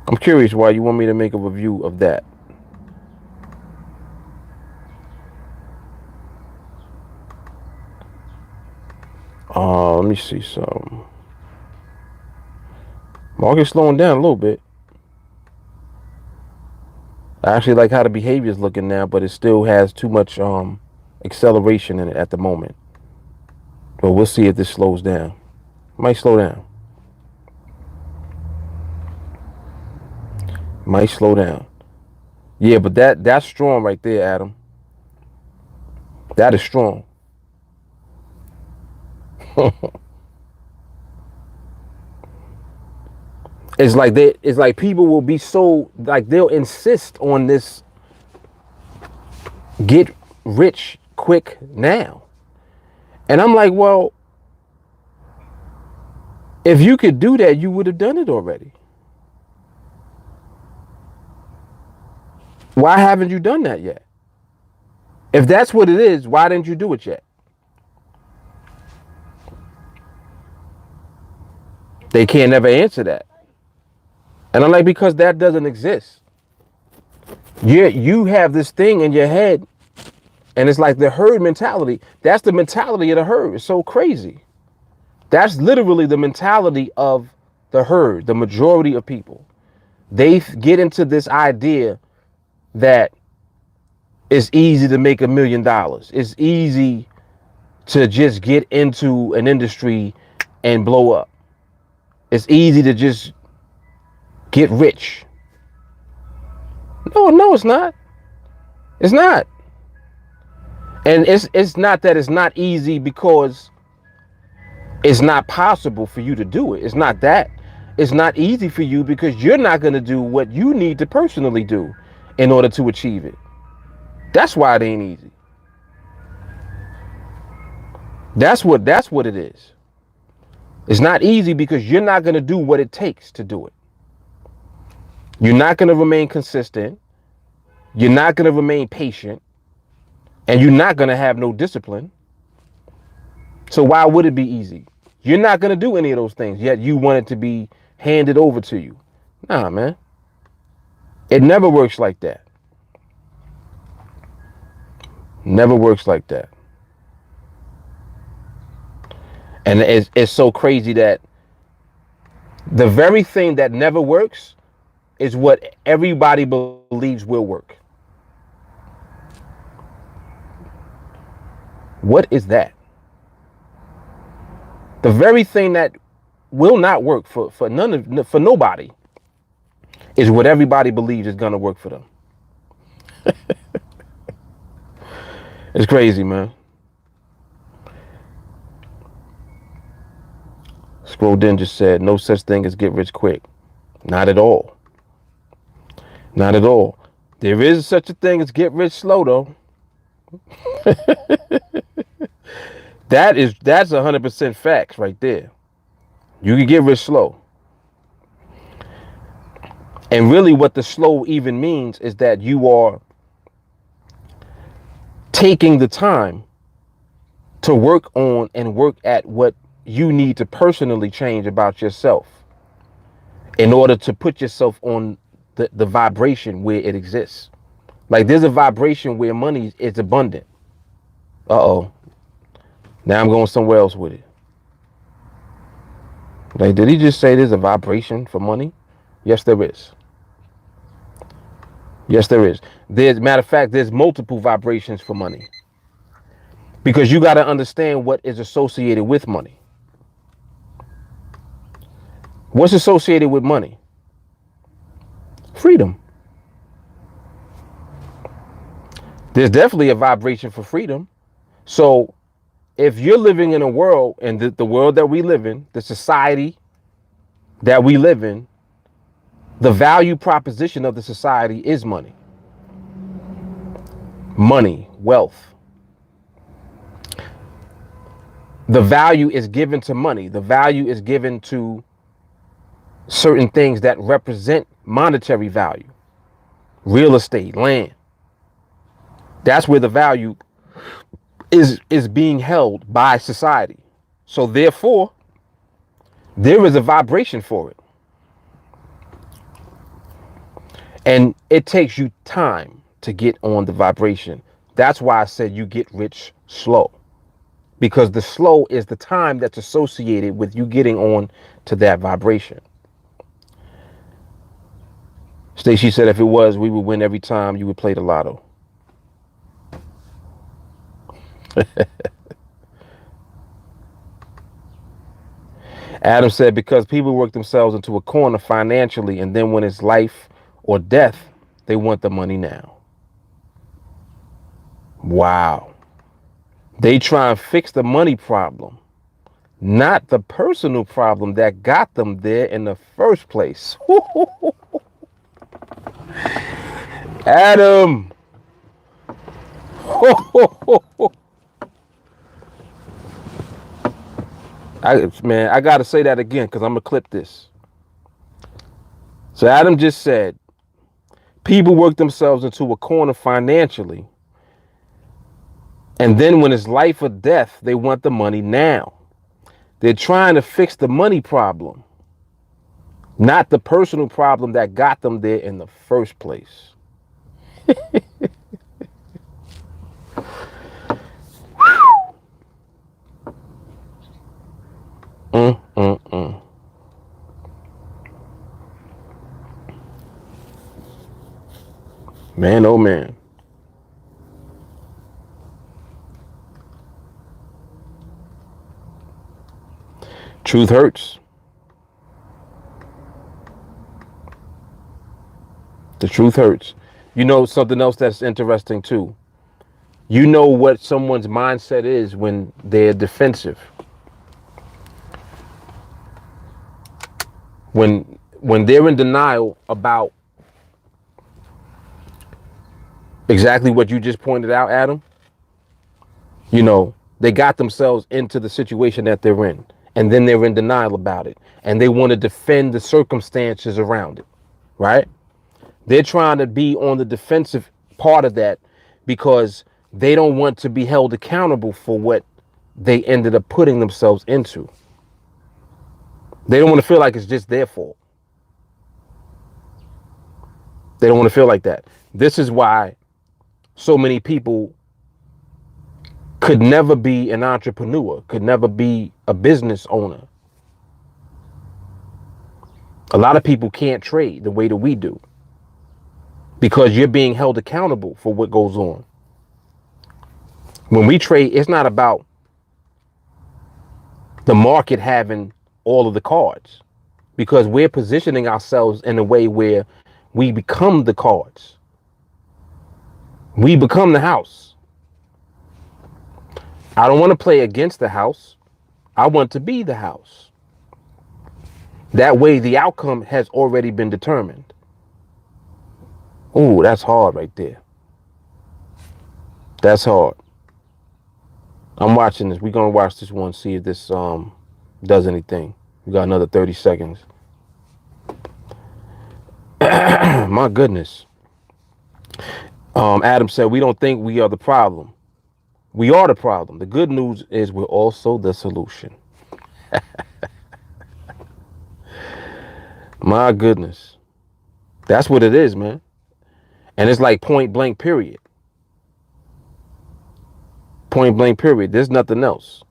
I'm curious why you want me to make a review of that. Let me see some. Market's slowing down a little bit. I actually like how the behavior is looking now, but it still has too much acceleration in it at the moment. But we'll see if this slows down. Might slow down. Might slow down. Yeah, but that's strong right there, Adam. That is strong. It's like people will be so like they'll insist on this get rich quick now. And I'm like, well, if you could do that, you would have done it already. Why haven't you done that yet? If that's what it is, why didn't you do it yet? They can't never answer that. And I'm like, because that doesn't exist. You have this thing in your head, and it's like the herd mentality. That's the mentality of the herd. It's so crazy. That's literally the mentality of the herd, the majority of people. They get into this idea that it's easy to make $1 million. It's easy to just get into an industry and blow up. It's easy to just get rich. No, it's not. It's not. And it's not that it's not easy because it's not possible for you to do it. It's not that. It's not easy for you because you're not going to do what you need to personally do in order to achieve it. That's why it ain't easy. That's what it is. It's not easy because you're not going to do what it takes to do it. You're not going to remain consistent. You're not going to remain patient. And you're not going to have no discipline. So why would it be easy? You're not going to do any of those things, yet you want it to be handed over to you. Nah, man. It never works like that. Never works like that. And it's so crazy that the very thing that never works is what everybody believes will work. What is that? The very thing that will not work for nobody is what everybody believes is going to work for them. It's crazy, man. Scroll Den just said, no such thing as get rich quick. Not at all. Not at all. There is such a thing as get rich slow, though. That's 100% facts right there. You can get rich slow. And really what the slow even means is that you are taking the time to work on and work at what you need to personally change about yourself in order to put yourself on the vibration where it exists. Like there's a vibration where money is abundant. Uh-oh. Now I'm going somewhere else with it. Like, did he just say there's a vibration for money? Yes, there is. Yes, there is. Matter of fact, there's multiple vibrations for money. Because you got to understand what is associated with money. What's associated with money? Freedom. There's definitely a vibration for freedom. So if you're living in a world, and the world that we live in, the society that we live in, the value proposition of the society is money. Money, wealth. The value is given to money. The value is given to certain things that represent monetary value. Real estate, land. That's where the value is being held by society. So therefore, there is a vibration for it. And it takes you time to get on the vibration. That's why I said you get rich slow. Because the slow is the time that's associated with you getting on to that vibration. Stacey said if it was, we would win every time you would play the lotto. Adam said because people work themselves into a corner financially, and then when it's life or death, they want the money now. Wow. They try and fix the money problem, not the personal problem that got them there in the first place. Adam. I got to say that again because I'm going to clip this. So Adam just said, people work themselves into a corner financially. And then when it's life or death, they want the money now. They're trying to fix the money problem, not the personal problem that got them there in the first place. mm, mm, mm. Man, oh man. Truth hurts. The truth hurts. You know something else that's interesting too. You know what someone's mindset is when they're defensive. When they're in denial about exactly what you just pointed out, Adam, you know, they got themselves into the situation that they're in, and then they're in denial about it, and they want to defend the circumstances around it, right? They're trying to be on the defensive part of that because they don't want to be held accountable for what they ended up putting themselves into. They don't want to feel like it's just their fault. They don't want to feel like that. This is why so many people could never be an entrepreneur, could never be a business owner. A lot of people can't trade the way that we do because you're being held accountable for what goes on. When we trade, it's not about the market having all of the cards, because we're positioning ourselves in a way where we become the cards. We become the house. I don't want to play against the house. I want to be the house. That way the outcome has already been determined. Ooh, that's hard right there. That's hard. I'm watching this. We're going to watch this one, see if this does anything. We got another 30 seconds. My goodness. Adam said, we don't think we are the problem. We are the problem. The good news is we're also the solution. My goodness. That's what it is, man. And it's like point blank, period. Point blank, period. There's nothing else.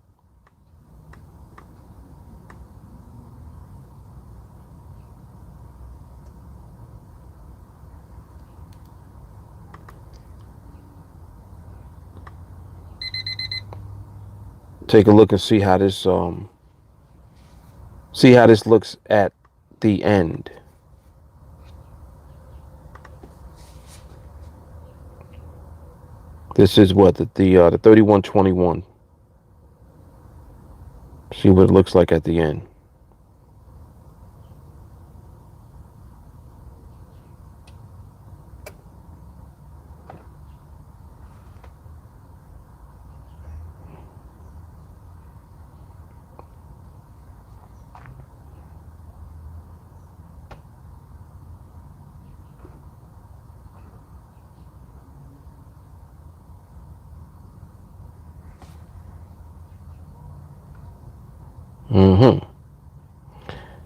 Take a look and see how this looks at the end. This is what the 3121. See what it looks like at the end.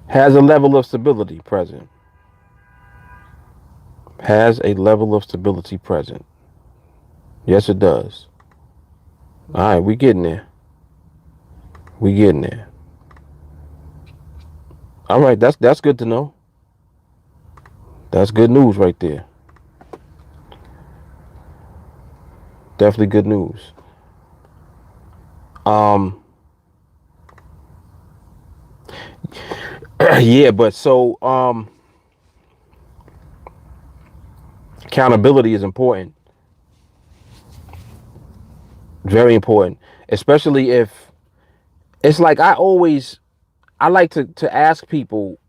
Has a level of stability present. Has a level of stability present. Yes, it does. All right, we getting there. We getting there. All right, that's good to know. That's good news right there. Definitely good news. Yeah, but so Accountability is important. Very important. Especially if it's like I like to ask people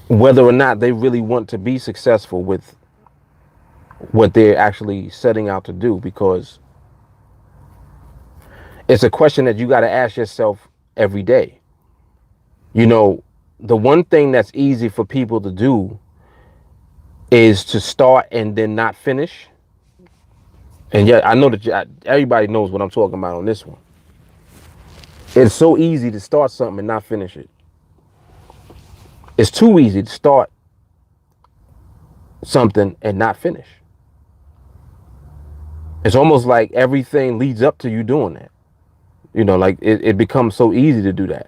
whether or not they really want to be successful with what they're actually setting out to do, because it's a question that you got to ask yourself every day. You know, the one thing that's easy for people to do is to start and then not finish. And yeah, I know that everybody knows what I'm talking about on this one. It's so easy to start something and not finish it. It's too easy to start something and not finish. It's almost like everything leads up to you doing that. You know, like it becomes so easy to do that.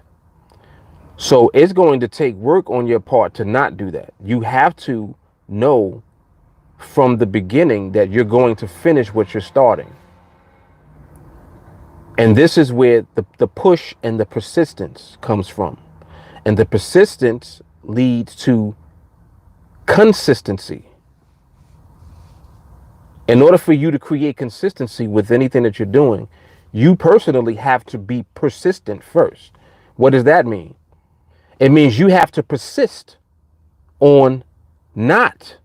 So it's going to take work on your part to not do that. You have to know from the beginning that you're going to finish what you're starting. And this is where the push and the persistence comes from. And the persistence leads to consistency. In order for you to create consistency with anything that you're doing, you personally have to be persistent first. What does that mean? It means you have to persist on not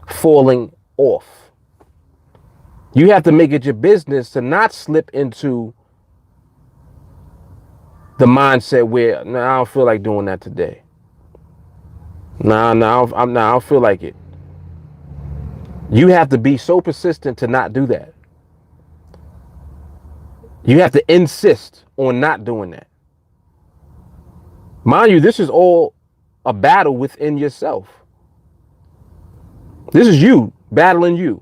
falling off. You have to make it your business to not slip into the mindset where, no, I don't feel like doing that today. No, I don't feel like it. You have to be so persistent to not do that. You have to insist on not doing that. Mind you, this is all a battle within yourself. This is you battling you.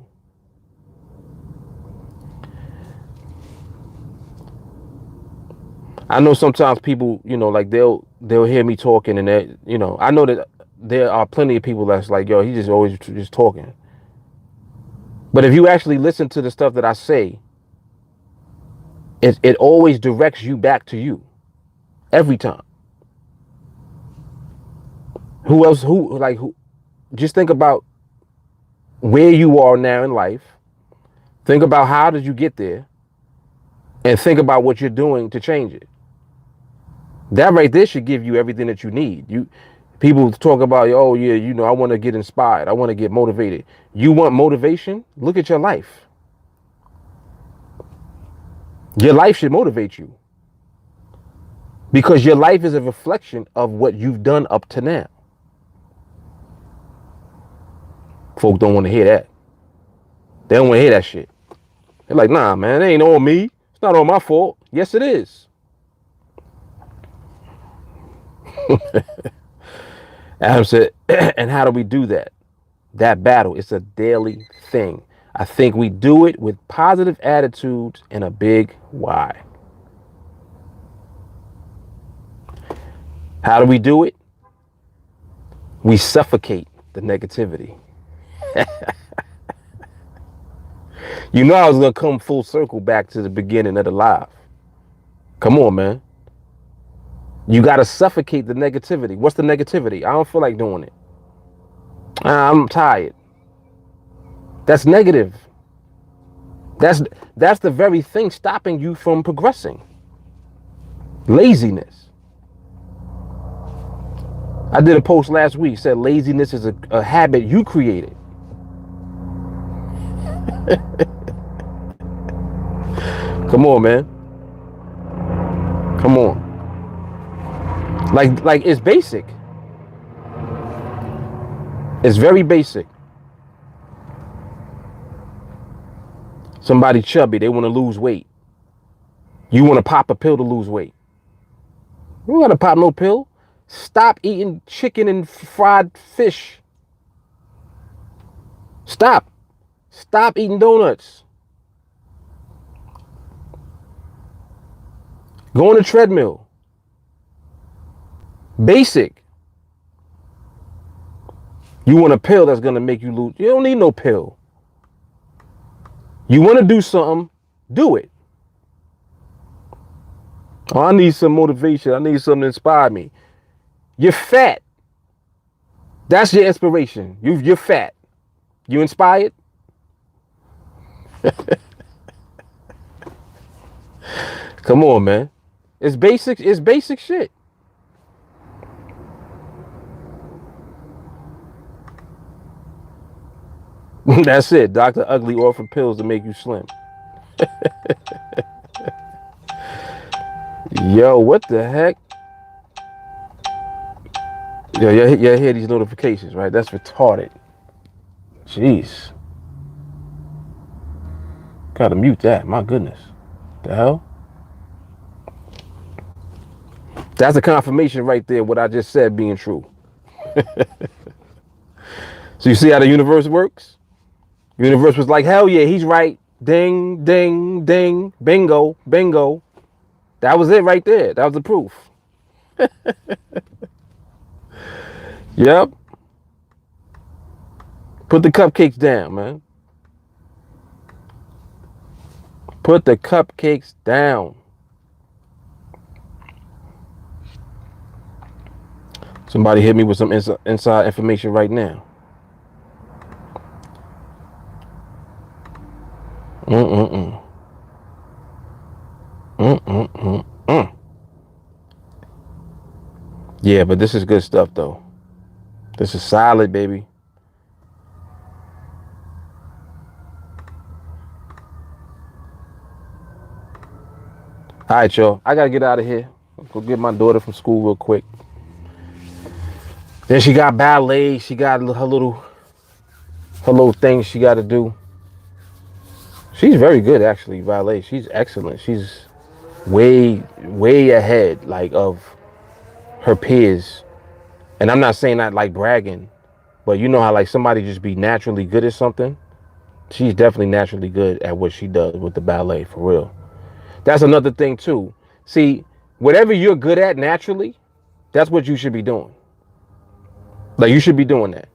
I know sometimes people, you know, like they'll hear me talking and they, you know, I know that there are plenty of people that's like, yo, he's just always just talking. But if you actually listen to the stuff that I say, it always directs you back to you every time. Who just think about where you are now in life. Think about how did you get there, and think about what you're doing to change it. That right there should give you everything that you need. People talk about, oh yeah, you know, I want to get inspired. I want to get motivated. You want motivation? Look at your life. Your life should motivate you, because your life is a reflection of what you've done up to now. Folks don't want to hear that. They don't want to hear that shit. They're like, nah, man, it ain't all me. It's not all my fault. Yes, it is. Adam said, and how do we do that? That battle, it's a daily thing. I think we do it with positive attitudes and a big why. How do we do it? We suffocate the negativity. You know I was going to come full circle back to the beginning of the live. Come on, man. You got to suffocate the negativity. What's the negativity? I don't feel like doing it. I'm tired. That's negative. That's the very thing stopping you from progressing. Laziness. I did a post last week, said laziness is a habit you created. Come on, man. Come on. Like it's basic. It's very basic. Somebody chubby, they want to lose weight. You want to pop a pill to lose weight. You don't got to pop no pill. Stop eating chicken and fried fish. Stop. Stop eating donuts. Go on a treadmill. Basic. You want a pill that's going to make you lose. You don't need no pill. You want to do something, do it. Oh, I need some motivation. I need something to inspire me. You're fat. That's your inspiration. You're fat. You inspired? Come on, man. It's basic. It's basic shit. That's it. Dr. Ugly offer pills to make you slim. Yo, what the heck? Yo, you hear these notifications, right? That's retarded. Jeez. Gotta mute that. My goodness. The hell? That's a confirmation right there, what I just said being true. So you see how the universe works? The universe was like, hell yeah, he's right. Ding, ding, ding. Bingo, bingo. That was it right there. That was the proof. Yep. Put the cupcakes down, man. Put the cupcakes down. Somebody hit me with some inside information right now. Mm-mm-mm. Mm-mm-mm-mm. Yeah, but this is good stuff, though. This is solid, baby. All right, y'all. I got to get out of here. Go get my daughter from school real quick. Then she got ballet. She got her little things she got to do. She's very good, actually, ballet. She's excellent. She's way ahead, like, of her peers. And I'm not saying that like bragging, but you know how like somebody just be naturally good at something. She's definitely naturally good at what she does with the ballet, for real. That's another thing too. See, whatever you're good at naturally, that's what you should be doing. Like, you should be doing that.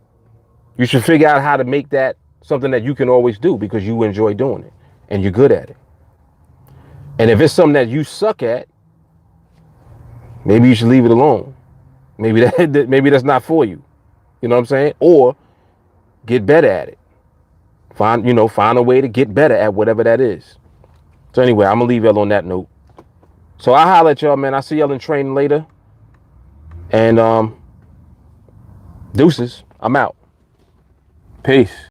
You should figure out how to make that something that you can always do because you enjoy doing it and you're good at it. And if it's something that you suck at, maybe you should leave it alone. Maybe that's not for you. You know what I'm saying? Or get better at it. Find a way to get better at whatever that is. So anyway, I'm gonna leave y'all on that note. So I'll holler at y'all, man. I'll see y'all in training later. And deuces. I'm out. Peace.